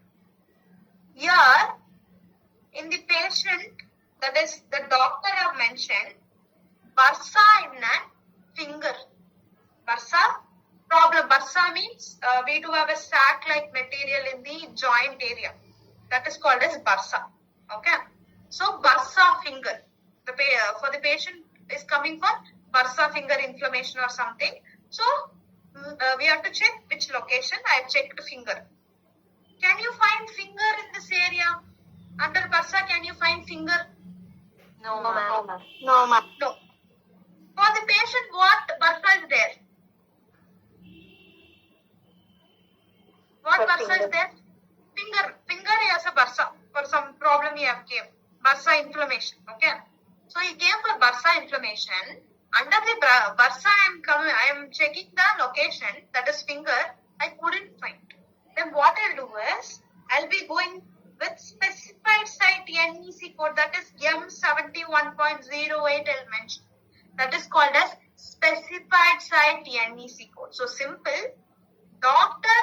Speaker 1: Here, in the patient, that is the doctor have mentioned, Barsa in a finger. Barsa problem. Barsa means we do have a sac-like material in the joint area. That is called as Barsa. Okay. So Barsa finger. For the patient is coming for Barsa finger inflammation or something. So we have to check which location. I have checked finger. Can you find finger in this area? Under Barsa, can you find finger?
Speaker 2: No, ma'am.
Speaker 3: No, ma'am.
Speaker 1: No. For the patient, what Barsa is there? What
Speaker 3: For
Speaker 1: Barsa
Speaker 3: finger.
Speaker 1: is there? Finger has a Barsa. For some problem he have came. Barsa inflammation. Okay. So he came for Barsa inflammation. Under the Barsa I am checking the location, that is finger. I couldn't find. Then what I'll do is, I'll be going with specified site NEC code, that is M71.08 I'll mention. That is called as specified site NEC code. So simple, doctor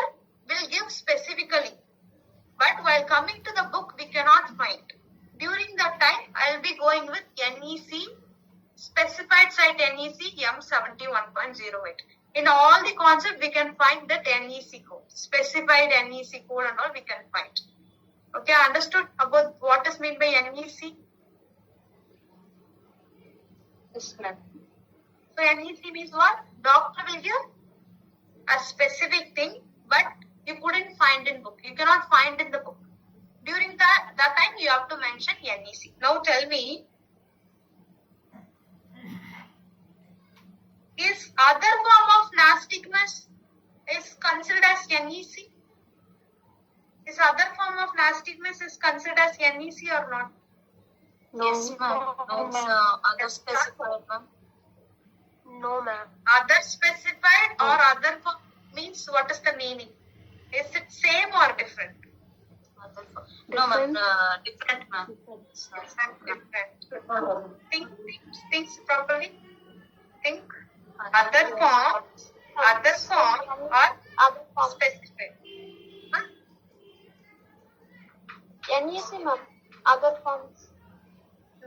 Speaker 1: will give specifically. But while coming to the book, we cannot find. During that time, I'll be going with NEC, specified site NEC M71.08. In all the concept, we can find that NEC code. Specified NEC code and all we can find. Okay, understood about what is meant by NEC?
Speaker 3: Yes, ma'am.
Speaker 1: So NEC means what? Doctor will give a specific thing, but you couldn't find in book. You cannot find in the book. During that time, you have to mention NEC. Now tell me, is other form of nystagmus is considered as NEC? Is other form of nystagmus is considered as NEC or not?
Speaker 2: Yes, ma'am. No, it's other specified, ma'am.
Speaker 3: No, ma'am.
Speaker 1: Other specified or other form? means what is the meaning? Is it same or different?
Speaker 2: No, ma'am. Different, ma'am.
Speaker 1: Different. Think properly. Think. Other form or specific. Huh?
Speaker 3: NEC, ma'am. Other forms.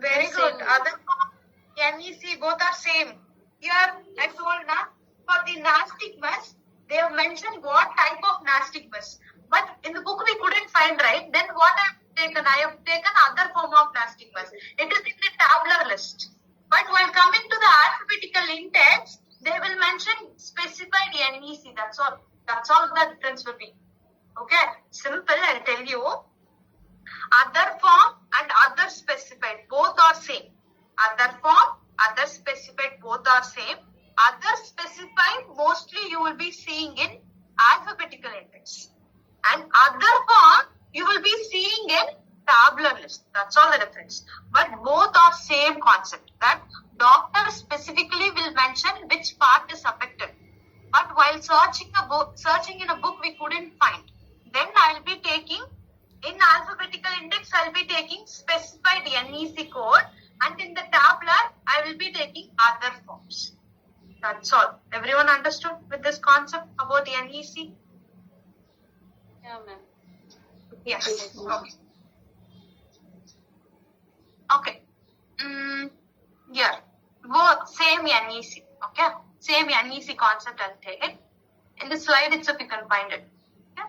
Speaker 1: Very good. Other form, NEC, both are same. Here, I told na, for the nystagmus, they have mentioned what type of nystagmus. But in the book we couldn't find, right? Then what I have taken? I have taken other form of nystagmus. It is in the tabular list. But while coming to the alphabetical index, they will mention specified NEC. That's all. That's all the difference will be. Okay? Simple, I'll tell you. Other form and other specified, both are same. Other form, other specified, both are same. Other specified, mostly you will be seeing in alphabetical index. And other form, you will be seeing in tabular list. That's all the difference. But both are same concept. That doctor specifically will mention which part is affected. But while searching in a book, we couldn't find. Then I will be taking, in alphabetical index, I will be taking specified NEC code. And in the tabular, I will be taking other forms. That's all. Everyone understood with this concept about NEC?
Speaker 2: Yeah, ma'am.
Speaker 1: Yes. Okay. Yeah. Both same NEC. Okay. Same NEC concept I'll take it. In the slide itself you can find it. Okay.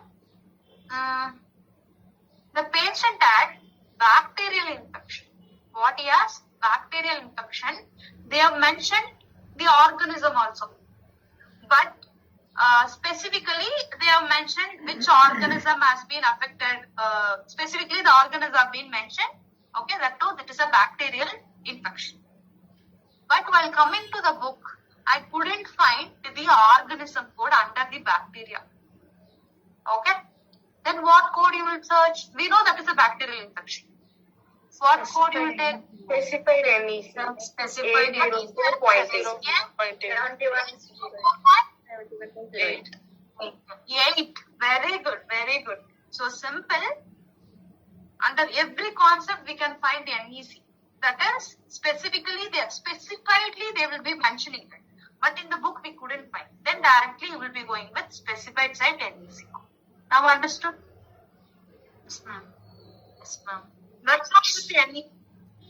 Speaker 1: The patient had bacterial infection. What he has? Bacterial infection. They have mentioned the organism also. But specifically, they have mentioned which organism has been affected. Specifically, the organism have been mentioned. Okay, that too, that is a bacterial infection. But while coming to the book, I couldn't find the organism code under the bacteria. Okay, then what code you will search? We know that is a bacterial infection. What code you will take?
Speaker 3: Specified NEC.
Speaker 2: Specified NEC.
Speaker 1: 8. Very good, very good. So simple. Under every concept we can find the NEC. That is specifically they will be mentioning it. But in the book we couldn't find. Then directly you will be going with specified site NEC. Now understood?
Speaker 2: Yes, ma'am. Yes, ma'am.
Speaker 1: That's not with the NEC.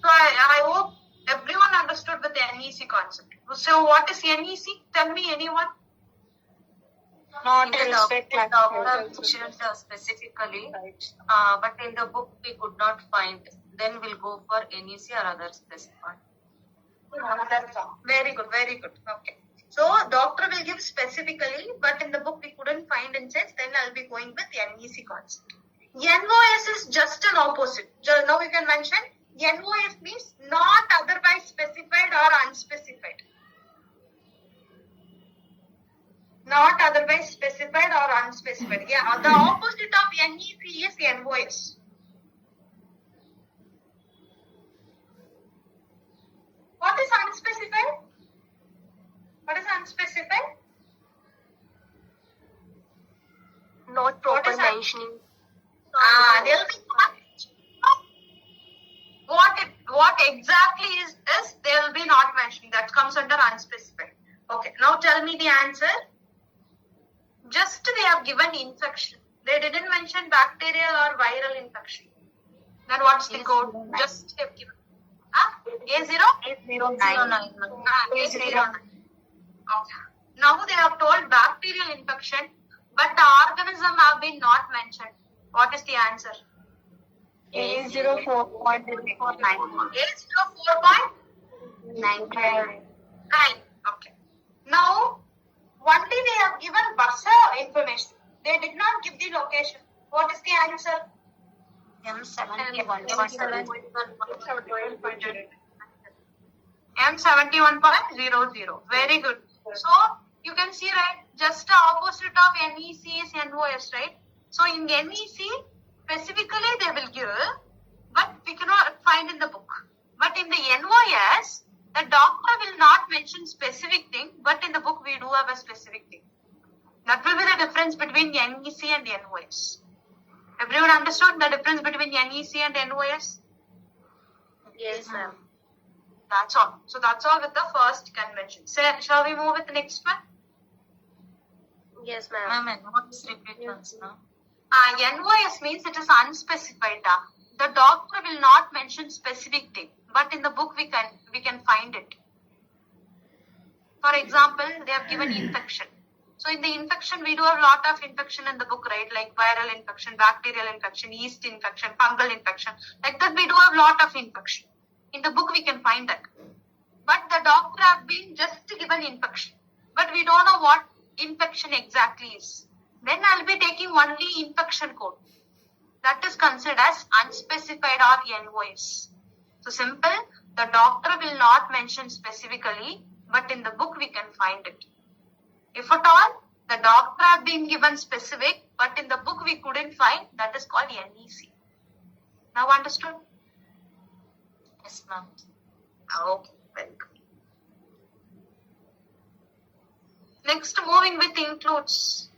Speaker 1: So I hope everyone understood with the NEC concept. So what is NEC? Tell me anyone.
Speaker 3: Not
Speaker 2: In the doctor mentioned specifically, but in the book we could not find. Then we'll go for NEC or other specified.
Speaker 1: Very good, very good. Okay. So doctor will give specifically, but in the book we couldn't find in sense, then I'll be going with NEC concept. NOS is just an opposite. Now you can mention NOS means not otherwise specified or unspecified. Not otherwise specified or unspecified. Yeah, the opposite of NEC is NOS. What is unspecified? What is unspecified?
Speaker 3: Not proper mentioning.
Speaker 1: There will be what exactly is they will be not mentioning. That comes under unspecified. Okay, now tell me the answer. Just they have given infection. They didn't mention bacterial or viral infection. Then what's the code? Just they have given. A0?
Speaker 2: A09.
Speaker 1: A09. Okay. Now they have told bacterial infection, but the organism have been not mentioned. What is the answer?
Speaker 3: A04.49.
Speaker 1: A04.99. Okay. Now, only they have given bursa information. They did not give the location. What is the answer? M71.00. Very good. So, you can see, right, just the opposite of NEC is NOS, right? So, in NEC, specifically they will give, but we cannot find in the book. But in the NOS, the doctor will not mention specific thing, but in the book we do have a specific thing. That will be the difference between NEC and NOS. Everyone understood the difference between NEC and NOS?
Speaker 3: Yes, ma'am.
Speaker 1: That's all. So that's all with the first convention. So shall we move with the next one?
Speaker 3: Yes, ma'am.
Speaker 2: Ma'am, what is repeat once now?
Speaker 1: NOS means it is unspecified. The doctor will not mention specific thing, but in the book we can find it. For example, they have given infection. So in the infection, we do have a lot of infection in the book, right? Like viral infection, bacterial infection, yeast infection, fungal infection. Like that, we do have a lot of infection. In the book, we can find that. But the doctor have been just given infection. But we don't know what infection exactly is. Then I'll be taking only infection code. That is considered as unspecified or NOS. So simple, the doctor will not mention specifically, but in the book we can find it. If at all, the doctor have been given specific, but in the book we couldn't find, that is called NEC. Now understood?
Speaker 2: Yes, ma'am.
Speaker 1: Okay, very good. Next, moving with includes.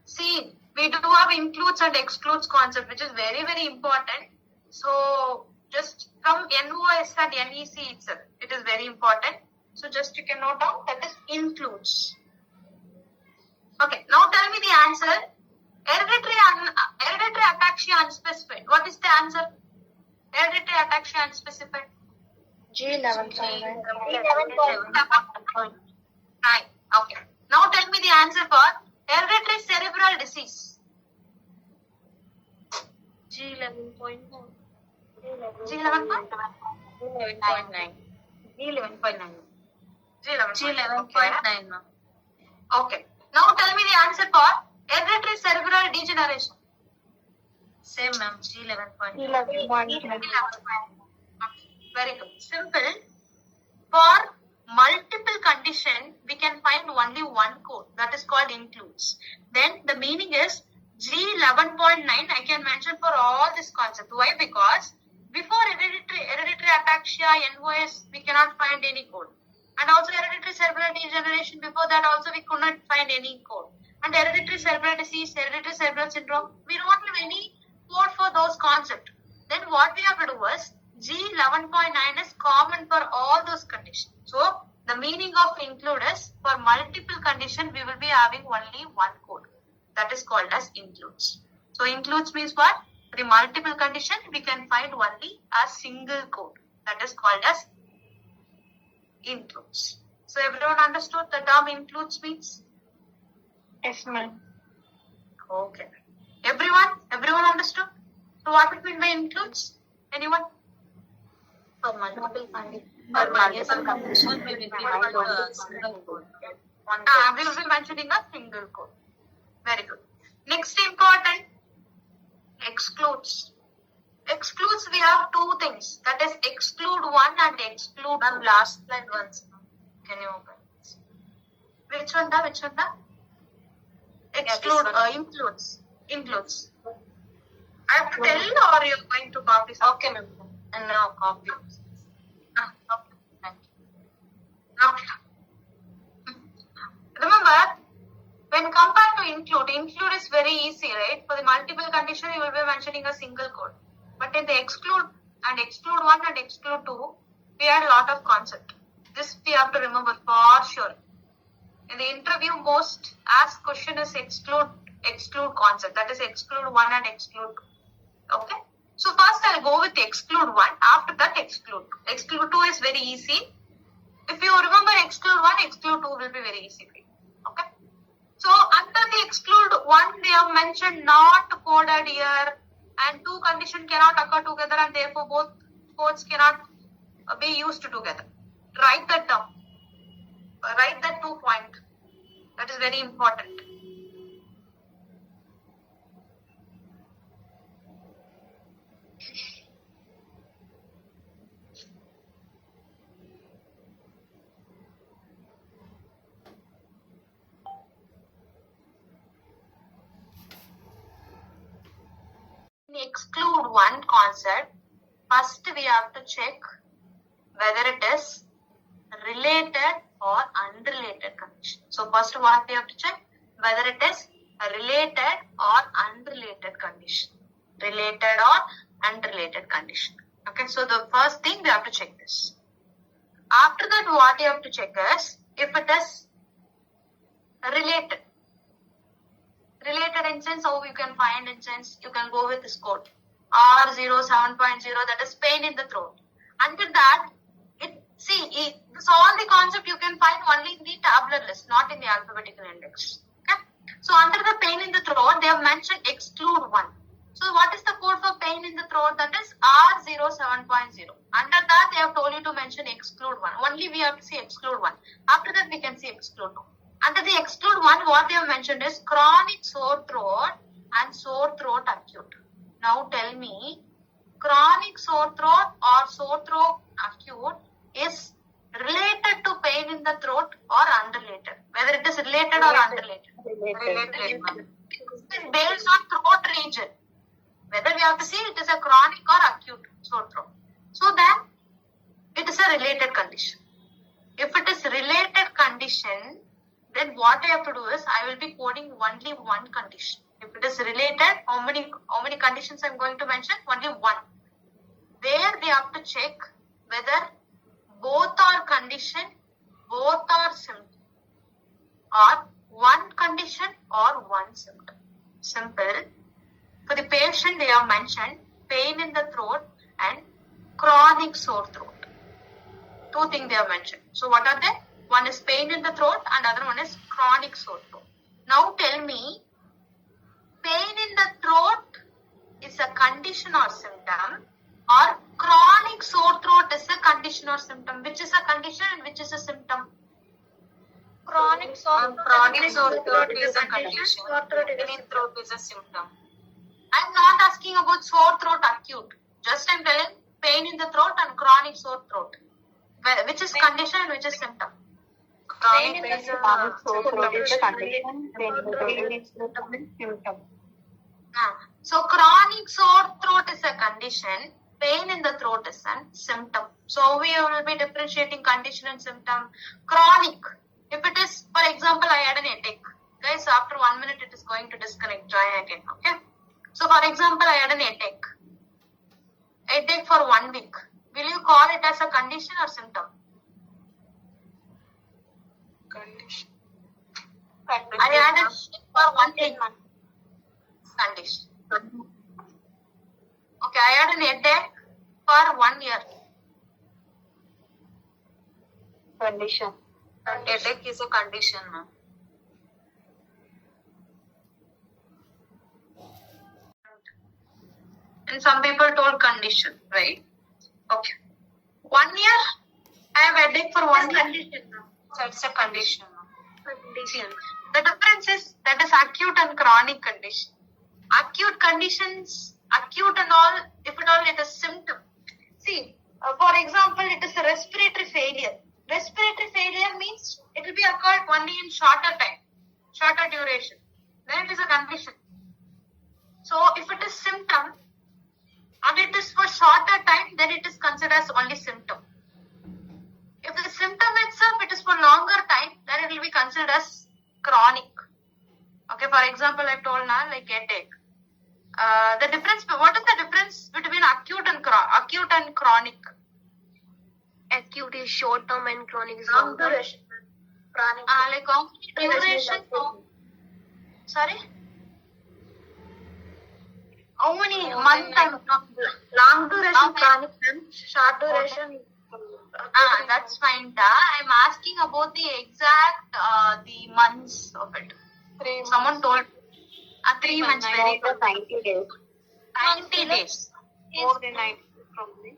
Speaker 1: See, we do have includes and excludes concept, which is very, very important. So, just from NOS and NEC itself, it is very important. So, just you can note down that is includes. Okay, now tell me the answer. Hereditary ataxia unspecified. What is the answer? Hereditary ataxia unspecified.
Speaker 3: G11.9.
Speaker 1: Right. Okay. Now tell me the answer for hereditary cerebral disease.
Speaker 3: G11.9.
Speaker 1: G11.9.
Speaker 2: G11.9.
Speaker 1: G11.9.
Speaker 2: G11.9, ma'am.
Speaker 1: Okay. Now tell me the answer for hereditary cerebral degeneration.
Speaker 2: Same, ma'am. G11.9.
Speaker 1: Very good. Simple. For multiple condition, we can find only one code. That is called includes. Then the meaning is G11.9 I can mention for all this concept. Why? Because before hereditary ataxia, NOS, we cannot find any code. And also hereditary cerebral degeneration, before that also we could not find any code. And hereditary cerebral disease, hereditary cerebral syndrome, we don't have any code for those concepts. Then what we have to do is G11.9 is common for all those conditions. So the meaning of include is for multiple conditions we will be having only one code. That is called as includes. So includes means what? For the multiple condition we can find only a single code. That is called as includes. So everyone understood the term includes means?
Speaker 3: Yes, ma'am.
Speaker 1: Okay. Everyone understood? So what it mean by includes? Anyone?
Speaker 2: For multiple conditions, we will be find a single code.
Speaker 1: We will be mentioning a single code. Very good. Next important, excludes. Excludes, we have two things. That is exclude one and exclude
Speaker 2: Ma'am,
Speaker 1: two.
Speaker 2: last slide once. Can you open it?
Speaker 1: Which one? Exclude,
Speaker 2: this
Speaker 1: includes. I have to tell or you're going to copy something?
Speaker 2: Okay, ma'am. And now copy.
Speaker 1: Okay.
Speaker 2: Thank you.
Speaker 1: Okay. Remember, when compared to include is very easy, right? For the multiple condition, you will be mentioning a single code. But in the exclude and exclude one and exclude two, we had a lot of concept. This we have to remember for sure. In the interview, most asked question is exclude concept. That is exclude one and exclude two. Okay. So first I'll go with exclude one. After that exclude. Exclude two is very easy. If you remember exclude one, exclude two will be very easy for you. Okay. So under the exclude one, they have mentioned not coded here, and two conditions cannot occur together, and therefore both codes cannot be used together. Write that down. Write that 2 point. That is very important. Exclude one concept, first we have to check whether it is related or unrelated condition. So first what we have to check, whether it is a related or unrelated condition. Related or unrelated condition. Okay, so the first thing we have to check this. After that, what you have to check is if it is related. Related in sense, how you can find in sense, you can go with this code. R07.0, that is pain in the throat. Until that, so all the concept you can find only in the tabular list, not in the alphabetical index. Okay? So under the pain in the throat, they have mentioned exclude 1. So what is the code for pain in the throat? That is R07.0. Under that, they have told you to mention exclude 1. Only we have to see exclude 1. After that, we can see exclude 2. Under the exclude 1, what they have mentioned is chronic sore throat and sore throat acute. Now tell me, chronic sore throat or sore throat acute is related to pain in the throat or unrelated? Whether it is related or unrelated?
Speaker 2: Related.
Speaker 1: It is based on throat region. Whether we have to see it is a chronic or acute sore throat. So then, it is a related condition. If it is related condition, then what I have to do is, I will be coding only one condition. If it is related, how many conditions I am going to mention? Only one. There we have to check whether both are condition, both are symptom, or one condition or one symptom. Simple. For the patient, they have mentioned pain in the throat and chronic sore throat. Two things they have mentioned. So what are they? One is pain in the throat and other one is chronic sore throat. Now tell me, pain in the throat is a condition or symptom, or chronic sore throat is a condition or symptom? Which is a condition and which is a symptom?
Speaker 2: Chronic sore throat is a condition. Pain in throat is a symptom.
Speaker 1: I am not asking about sore throat acute. Just I am telling pain in the throat and chronic sore throat. Which is condition and which is symptom?
Speaker 2: Chronic is a
Speaker 3: symptom.
Speaker 1: So chronic sore throat is a condition, pain in the throat is a symptom. So we will be differentiating condition and symptom. Chronic, if it is, for example, I had an headache. Guys, after 1 minute it is going to disconnect. Join again, okay? So for example, I had an headache. Headache for 1 week. Will you call it as a condition or symptom?
Speaker 2: condition.
Speaker 1: I had a headache for 1 week. Condition. Okay, I had an headache for 1 year.
Speaker 3: Condition.
Speaker 2: Headache is a condition, ma'am.
Speaker 1: And some people told condition, right? Okay. 1 year, I have headache for 1 year.
Speaker 2: So it's a condition, ma'am.
Speaker 1: Condition. The difference is that is acute and chronic condition. Acute conditions, acute and all, if at all it is symptom. See, for example, it is a respiratory failure. Respiratory failure means it will be occurred only in shorter time, shorter duration. Then it is a condition. So if it is symptom and it is for shorter time, then it is considered as only symptom. If the symptom itself, it is for longer time, then it will be considered as chronic. Okay, for example, I told now like headache. The difference, what is the difference between acute and chronic?
Speaker 3: Acute is short term and chronic is
Speaker 1: Long
Speaker 3: long term.
Speaker 1: duration.
Speaker 3: Chronic.
Speaker 1: Like how many duration? Sorry? How many months?
Speaker 3: Long duration
Speaker 1: How many-
Speaker 3: chronic, short duration.
Speaker 1: That's fine. I'm asking about the exact the months of it.
Speaker 3: 3 months.
Speaker 1: Someone told 3 months. Very good.
Speaker 3: 90 days.
Speaker 1: 90 days.
Speaker 3: More than 90 probably.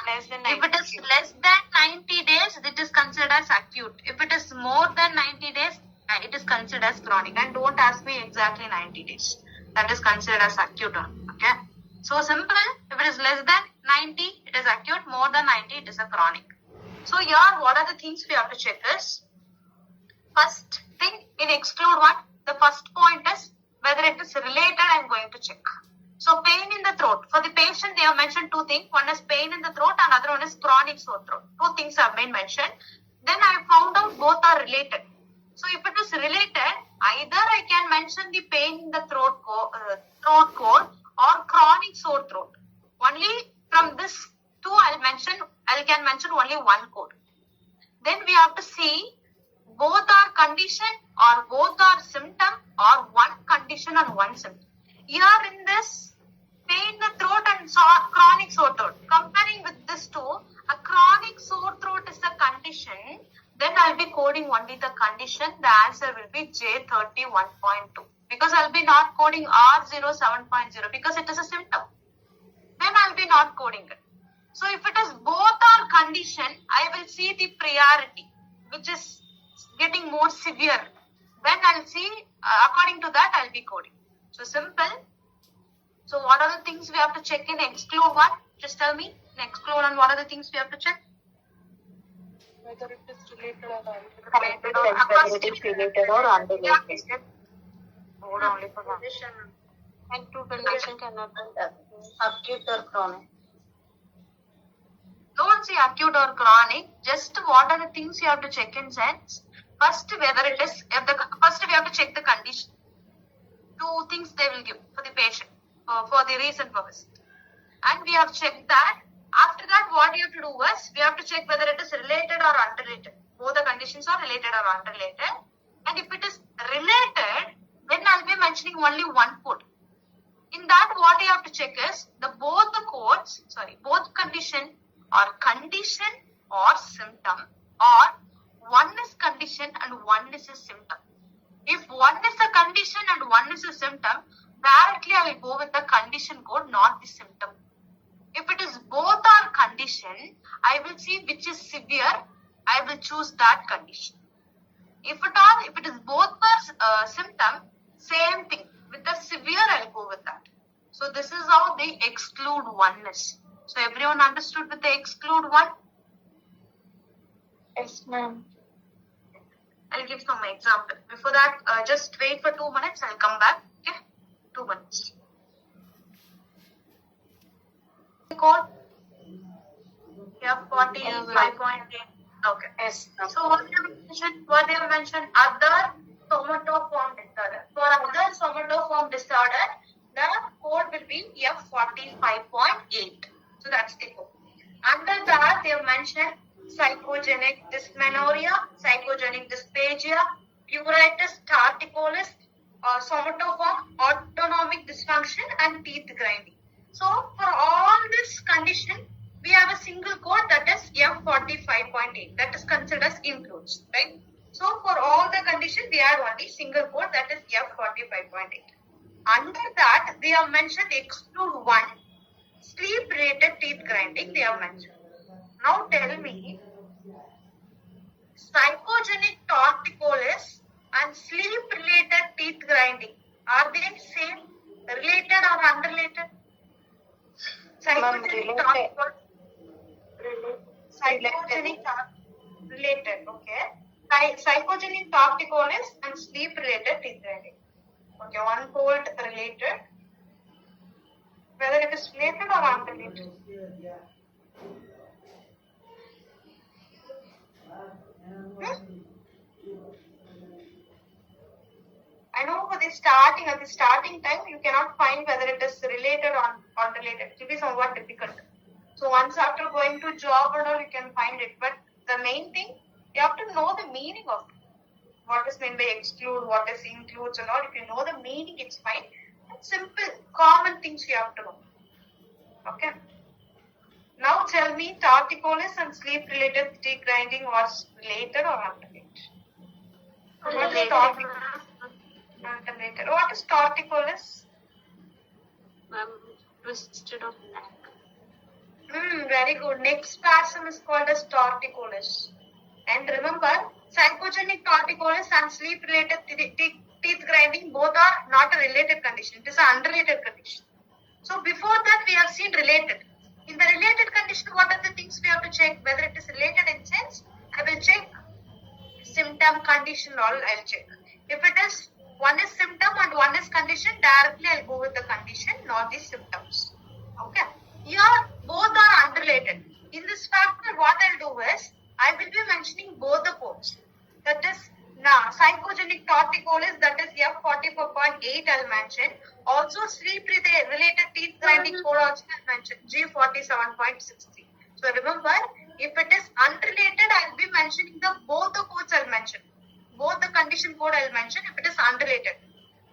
Speaker 3: Less than 90
Speaker 1: If it is less than 90 days, it is considered as acute. If it is more than 90 days, it is considered as chronic. And don't ask me exactly 90 days. That is considered as acute only. Okay. So simple. If it is less than 90, it is acute. More than 90, it is a chronic. So here, what are the things we have to check is, first thing in exclude one, the first point is whether it is related. I'm going to check. So pain in the throat. For the patient, they have mentioned two things. One is pain in the throat and other one is chronic sore throat. Two things have been mentioned. then I found out both are related. So if it is related, either I can mention the pain in the throat code or chronic sore throat. Only from this two I can mention only one code. Then we have to see both are condition or both are symptom or one condition and one symptom. Here in this pain in the throat and chronic sore throat, comparing with this two, a chronic sore throat is a condition, then I'll be coding only the condition. The answer will be J31.2 because I'll be not coding R07.0 because it is a symptom. Then I'll be not coding it. So if it is both are condition, I will see the priority, which is getting more severe. Then I'll see, according to that, I'll be coding. So simple. So what are the things we have to check in exclude one? Just tell me. In exclude one, what are the things we have to check?
Speaker 3: Whether it is related or
Speaker 2: Related or unrelated. Hold only for condition. And two condition cannot be acute or chronic.
Speaker 1: Don't say acute or chronic. Just what are the things you have to check in sense. First, whether it is first we have to check the condition. Two things they will give for the patient for the reason purpose, and we have checked that. After that, what you have to do is we have to check whether it is related or unrelated. Both the conditions are related or unrelated, and if it is related, then I'll be mentioning only one code. In that, what you have to check is both condition or symptom, or one is condition and one is a symptom. If one is a condition and one is a symptom, directly I will go with the condition code, not the symptom. If it is both are condition, I will see which is severe, I will choose that condition. If it is both are symptom, same thing. With the severe, I'll go with that. So this is how they exclude oneness. So everyone understood with the exclude one?
Speaker 3: Yes, ma'am.
Speaker 1: I'll give some example. Before that, just wait for 2 minutes. I'll come back. Okay, 2 minutes. Code. Yeah, 45.8. Okay.
Speaker 2: Yes.
Speaker 1: So what they have mentioned, other somatoform disorder. For other somatoform disorder, the code will be F45.8. So that's the code. Under that, they have mentioned psychogenic dysmenorrhea, psychogenic dysphagia, pruritus torticollis, somatoform autonomic dysfunction, and teeth grinding. So for all this condition, we have a single code that is F45.8. That is considered as includes, right? So for all the condition, we have only single code that is F45.8. Under that, they have mentioned exclude one, sleep-related teeth grinding. They have mentioned. Now tell me, psychogenic torticollis and sleep-related teeth grinding, are they same, related or unrelated? Psychogenic torticollis, related, okay. Psychogenic torticollis and sleep-related teeth grinding. Okay, one called related. Whether it is related or unrelated. I know at the starting time, you cannot find whether it is related or unrelated. It will be somewhat difficult. So once after going to job and all, you can find it. But the main thing, you have to know the meaning of it. What is meant by exclude, what is includes and all. If you know the meaning, it's fine. It's simple, common things you have to know. Okay. Now tell me, torticollis and sleep-related teeth grinding was related or unrelated? What is torticollis? Unrelated. What is torticollis?
Speaker 2: Twisted of neck.
Speaker 1: Very good. Neck spasm is called as torticollis. And remember, psychogenic torticollis and sleep-related teeth grinding both are not a related condition. It is an unrelated condition. So before that, we have seen related. In the related condition, what are the things we have to check? Whether it is related in sense, I will check symptom, condition, all I'll check. If it is one is symptom and one is condition, directly I'll go with the condition, not the symptoms. Okay. Here, both are unrelated. In this factor, what I'll do is, I will be mentioning both symptomatic torticollis, that is F44.8 I'll mention. Also sleep related teeth grinding code also I'll mention, G47.63. So remember, if it is unrelated, I'll be mentioning both the codes I'll mention. Both the condition code I'll mention if it is unrelated.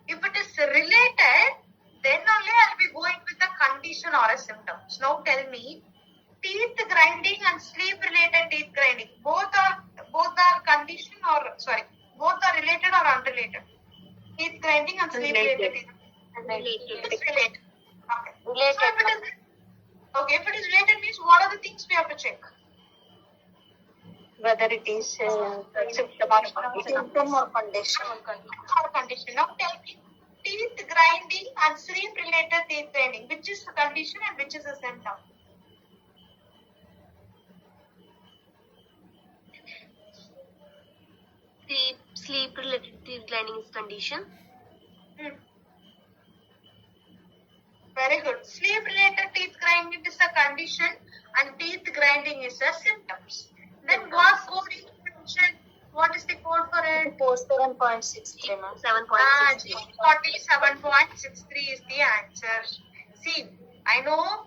Speaker 1: If it is related, then only I'll be going with the condition or a symptom. So now tell me, teeth grinding and sleep related teeth grinding, both are condition or both are related or unrelated? Teeth grinding and sleep related teeth.
Speaker 2: Related.
Speaker 1: It is related. Okay.
Speaker 2: Related.
Speaker 1: So if it is related means what are the things we have to check?
Speaker 2: Whether it is symptom or condition.
Speaker 1: Now tell me, teeth grinding and sleep related teeth grinding, which is the condition and which is the symptom?
Speaker 3: Sleep related teeth grinding is condition.
Speaker 1: Very good. Sleep related teeth grinding is a condition and teeth grinding is a symptoms. Then what code is mentioned? What is the code for it?
Speaker 2: 47.63.
Speaker 1: 47.63 is the answer. See, I know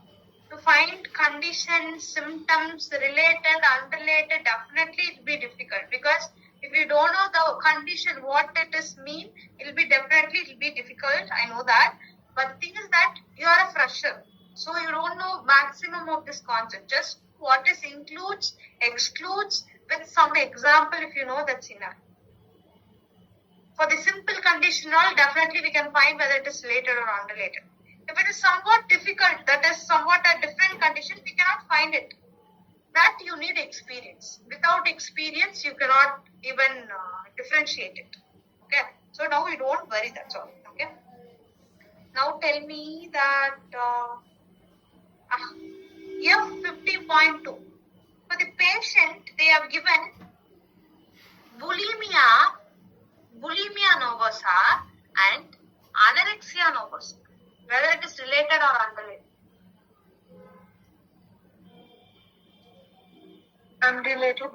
Speaker 1: to find conditions, symptoms, related, unrelated, definitely it will be difficult because if you don't know the condition, what it is mean, it will be difficult. I know that. But the thing is that you are a fresher. So you don't know maximum of this concept. Just what is includes, excludes with some example if you know, that's enough. For the simple conditional, definitely we can find whether it is related or unrelated. If it is somewhat difficult, that is somewhat a different condition, we cannot find it. That you need experience. Without experience, you cannot even differentiate it. Okay. So now you don't worry, that's all. Okay. Now tell me that F50.2. For the patient, they have given bulimia nervosa and anorexia nervosa. Whether it is related or unrelated.
Speaker 2: Unrelated.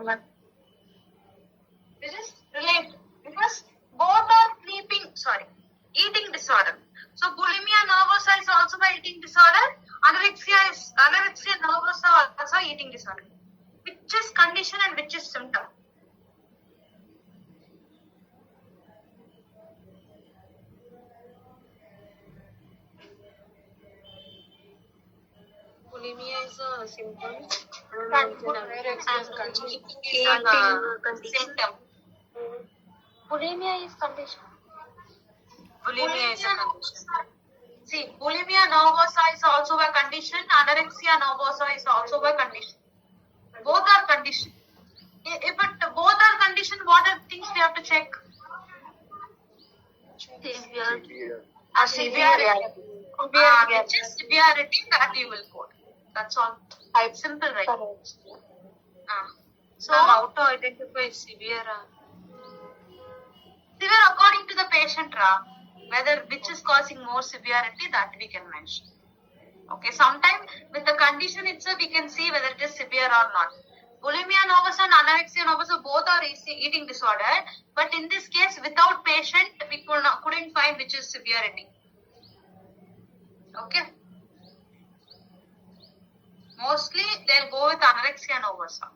Speaker 1: This is related because both are eating disorder. So bulimia nervosa is also by eating disorder. Anorexia nervosa also eating disorder. Which is condition and which is symptom?
Speaker 3: Bulimia is a symptom.
Speaker 1: Symptom.
Speaker 3: Bulimia is condition.
Speaker 1: Bulimia is a condition. See, bulimia nervosa is also a condition. Anorexia nervosa is also a condition. Both are condition. If both are condition, what are things we have to check? Severity. Which is severity that you will quote. That's all. It's simple, right? So how to identify severe? Severe according to the patient, whether which is causing more severity, that we can mention. Okay, sometimes with the condition itself we can see whether it is severe or not. Bulimia nervosa and anorexia nervosa both are eating disorder, but in this case without patient we couldn't find which is severity. Okay. Mostly they'll go with anorexia nervosa.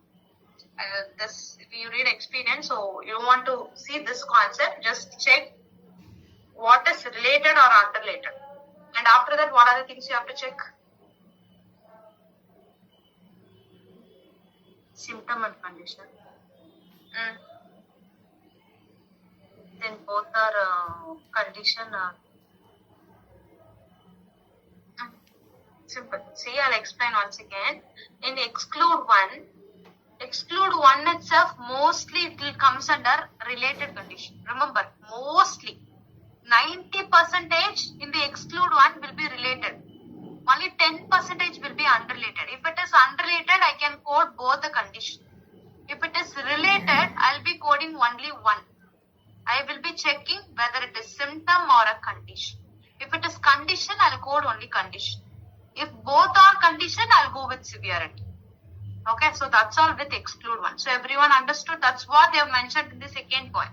Speaker 1: This you read experience, so you want to see this concept, just check what is related or unrelated. And after that, what are the things you have to check? Symptom and condition. Then both are condition. Simple. See, I'll explain once again. In exclude one itself, mostly it will comes under related condition. Remember, mostly 90% in the exclude one will be related. Only 10% will be unrelated. If it is unrelated, I can code both the condition. If it is related, I'll be coding only one. I will be checking whether it is symptom or a condition. If it is condition, I'll code only condition. If both are condition, I'll go with severity. Okay, so that's all with exclude one. So everyone understood? That's what they have mentioned in the second point.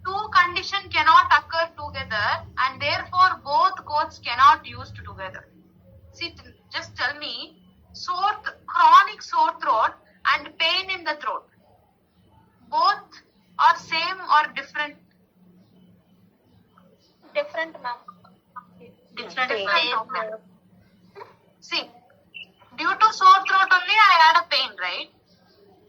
Speaker 1: two conditions cannot occur together and therefore both codes cannot used together. See, just tell me, chronic sore throat and pain in the throat, both are same or different?
Speaker 2: Different, ma'am.
Speaker 1: Different. Okay. See, due to sore throat only I had a pain, right?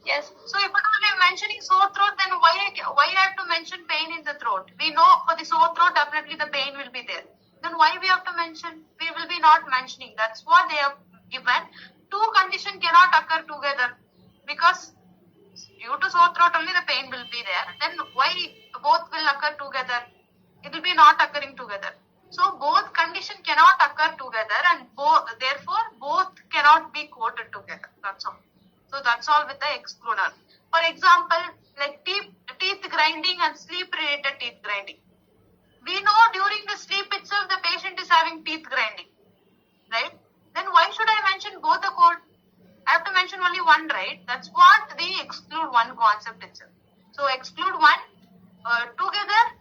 Speaker 2: Yes.
Speaker 1: So if I'm mentioning sore throat, then why I have to mention pain in the throat? We know for the sore throat definitely the pain will be there. Then why we have to mention? We will be not mentioning. That's what they have given. Two conditions cannot occur together because due to sore throat only the pain will be there. Then why both will occur together? It will be not occurring together. So both conditions cannot occur together and therefore both cannot be quoted together. That's all. So that's all with the excluder. For example, like teeth grinding and sleep-related teeth grinding. We know during the sleep itself the patient is having teeth grinding, right? Then why should I mention both the code? I have to mention only one, right? That's what the exclude one concept itself. So exclude one, together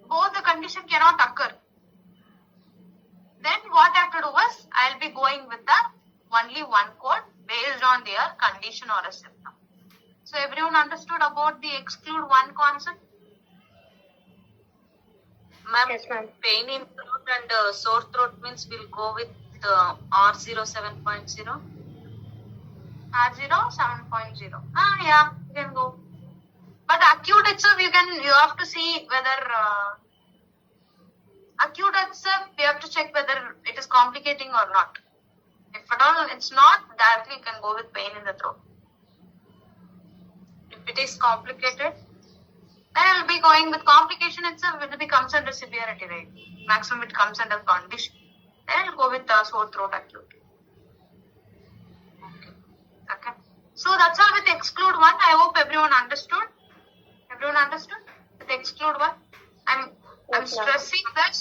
Speaker 1: both the condition cannot occur. Then what I have to do is, I'll be going with the only one code based on their condition or a symptom. So everyone understood about the exclude one concept?
Speaker 2: Ma'am,
Speaker 3: Yes, ma'am.
Speaker 2: pain in throat and sore throat means we'll go with R07.0.
Speaker 1: R0, 7.0. Yeah, you can go. But acute itself, you have to see whether acute itself, we have to check whether it is complicating or not. If at all it's not, directly you can go with pain in the throat. If it is complicated, then I will be going with complication itself. It comes under severity, right? Maximum it comes under condition. Then I will go with sore throat acute. Okay. So that's all with exclude one. I hope everyone understood. Everyone understood with exclude one. I'm stressing that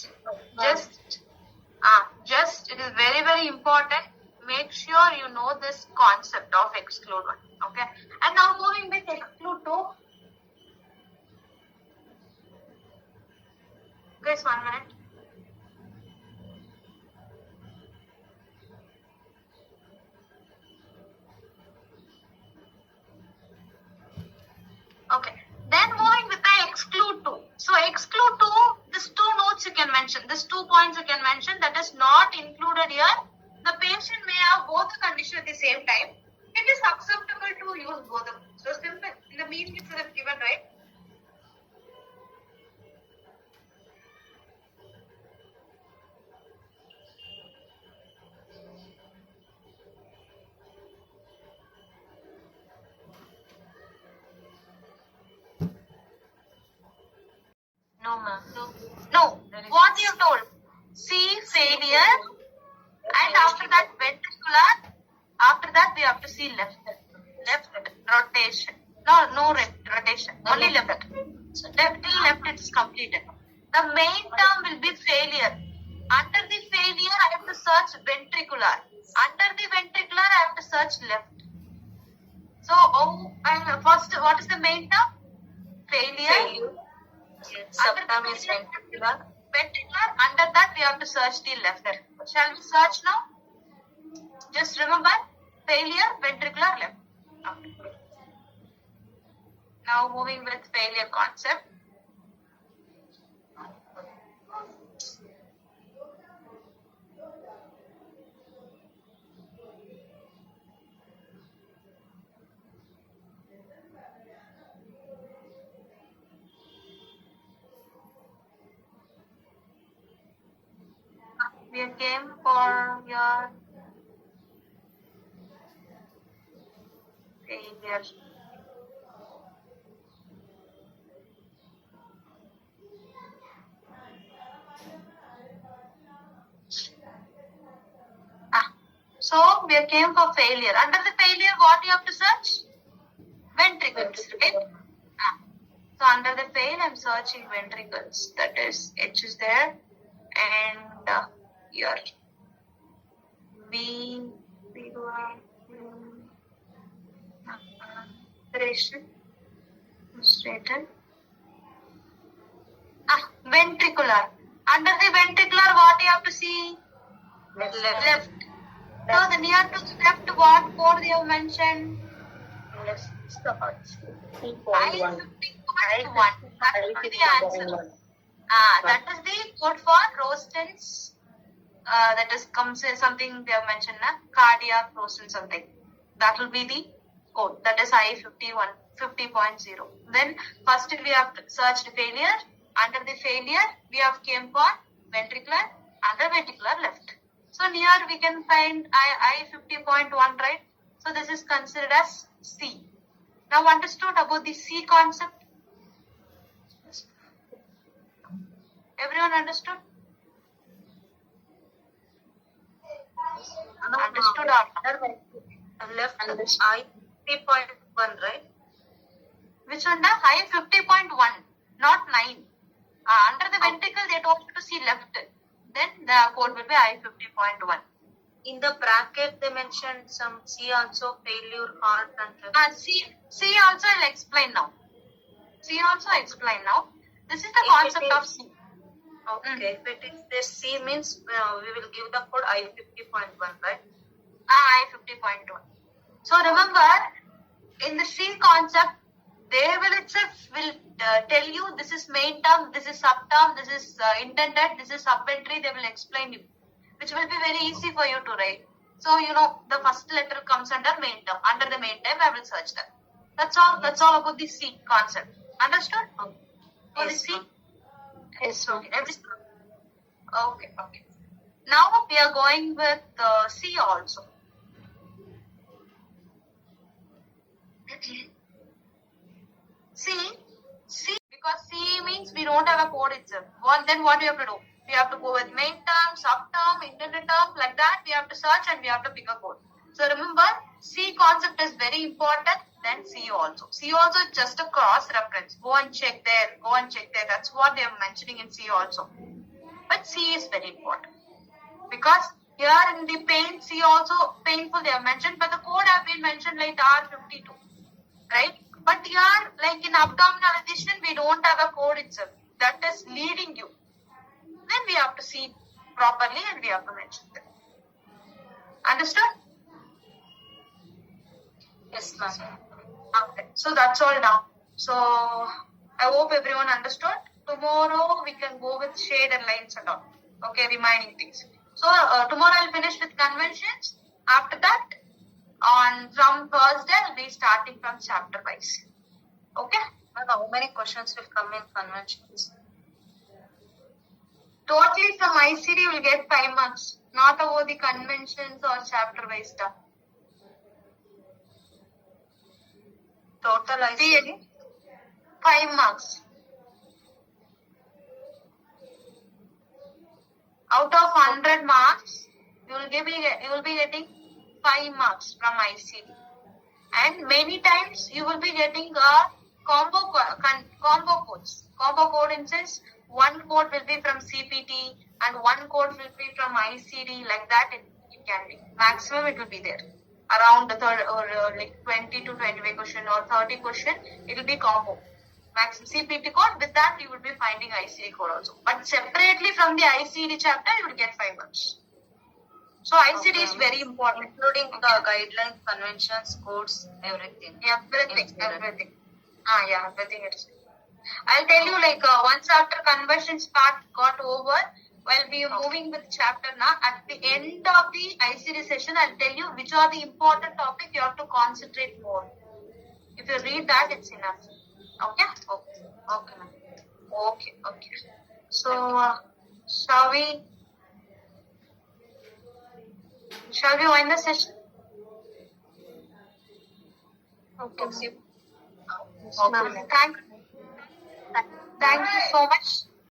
Speaker 1: just it is very, very important. Make sure you know this concept of exclude one. Okay. And now moving with exclude two. Guys, 1 minute. Okay. Then moving with the exclude 2. So exclude 2, these two notes you can mention, these 2 points you can mention that is not included here. The patient may have both the condition at the same time. It is acceptable to use both of them. So simple, in the meaning itself is given, right?
Speaker 2: No, ma'am.
Speaker 1: No. What you told? See failure, and after that ventricular. After that we have to see left rotation. No rotation. Only left. So till left it is completed. The main term will be failure. Under the failure I have to search ventricular. Under the ventricular I have to search left. So first what is the main term? Failure.
Speaker 2: Subterm is ventricular.
Speaker 1: Ventricular. Under that we have to search the left. Shall we search now? Just remember, failure, ventricular, left. Okay. Now moving with failure concept. We came for your failure. So we came for failure. Under the failure, what you have to search? Ventricles, right? So under the fail, I'm searching ventricles. That is, H is there, and here. Straighten. Ventricular. Under the ventricular, what you have to see? Left. So the near to left, what code they have mentioned?
Speaker 2: Left is the heart.
Speaker 1: I-50.1. That will be the answer. That is the code for Rosten's. That is comes something they have mentioned, cardiac Rosten something. That will be the code. That is I-50.0. Then first we have searched failure. Under the failure, we have came for ventricular. Under ventricular left. So near we can find I-50.1, right? So this is considered as C. Now understood about the C concept? Everyone understood? Understood or
Speaker 2: Left I-50.1, right?
Speaker 1: which one? I-50.1, not 9. Under the ventricle, they told you to see left. Then the code will be I-50.1.
Speaker 2: In the bracket, they mentioned some C also, failure, heart and left.
Speaker 1: C also I'll explain now. This is the concept of C.
Speaker 2: Okay, if it is this C means we will give the code I-50.1, right?
Speaker 1: I-50.1. So remember, in the C concept, they will tell you this is main term, this is subterm, this is intended, this is supplementary. They will explain you, which will be very easy for you to write. So the first letter comes under main term. Under the main term, I will search that. That's all. That's all about the C concept. Understood? Okay. For the C.
Speaker 2: Yes,
Speaker 1: Okay. Okay. Now we are going with C also. C, because C means we don't have a code itself. Then what we have to do? We have to go with main term, subterm, intended term, like that. We have to search and we have to pick a code. So remember, C concept is very important. Then C also. C also is just a cross reference. Go and check there. That's what they are mentioning in C also. But C is very important. Because here in the pain, C also painful they have mentioned, but the code have been mentioned like R52. Right? But here, like in abdominalization, we don't have a code itself. That is leading you. Then we have to see properly and we have to mention them. Understood?
Speaker 2: Yes, ma'am.
Speaker 1: Okay. So that's all now. So I hope everyone understood. Tomorrow we can go with shaded lines and all. Okay, remaining things. So tomorrow I'll finish with conventions. After that, from Thursday I'll be starting from chapter wise. Okay?
Speaker 2: How many questions will come in conventions?
Speaker 1: Totally from ICD you will get 5 marks. Not about the conventions or chapter wise stuff.
Speaker 2: Total ICD?
Speaker 1: 5 marks. Out of 100 marks, you will be getting 5 marks from ICD. And many times you will be getting a combo codes. Combo code in sense, one code will be from CPT and one code will be from ICD, like that it can be. Maximum it will be there. Around the third or like 20 to 25 question or 30 question, it will be combo. Maximum CPT code, with that you will be finding ICD code also. But separately from the ICD chapter, you will get 5 marks. So ICD is very important.
Speaker 2: Including the guidelines, conventions, codes, everything.
Speaker 1: Everything. Everything it is. I'll tell you once after conversions part got over, while we are moving with chapter now, at the end of the ICD session, I'll tell you which are the important topics you have to concentrate more. If you read that, it's enough. Okay? Okay, ma'am. Okay. So, shall we wind the session?
Speaker 2: Okay.
Speaker 1: Thank you so much.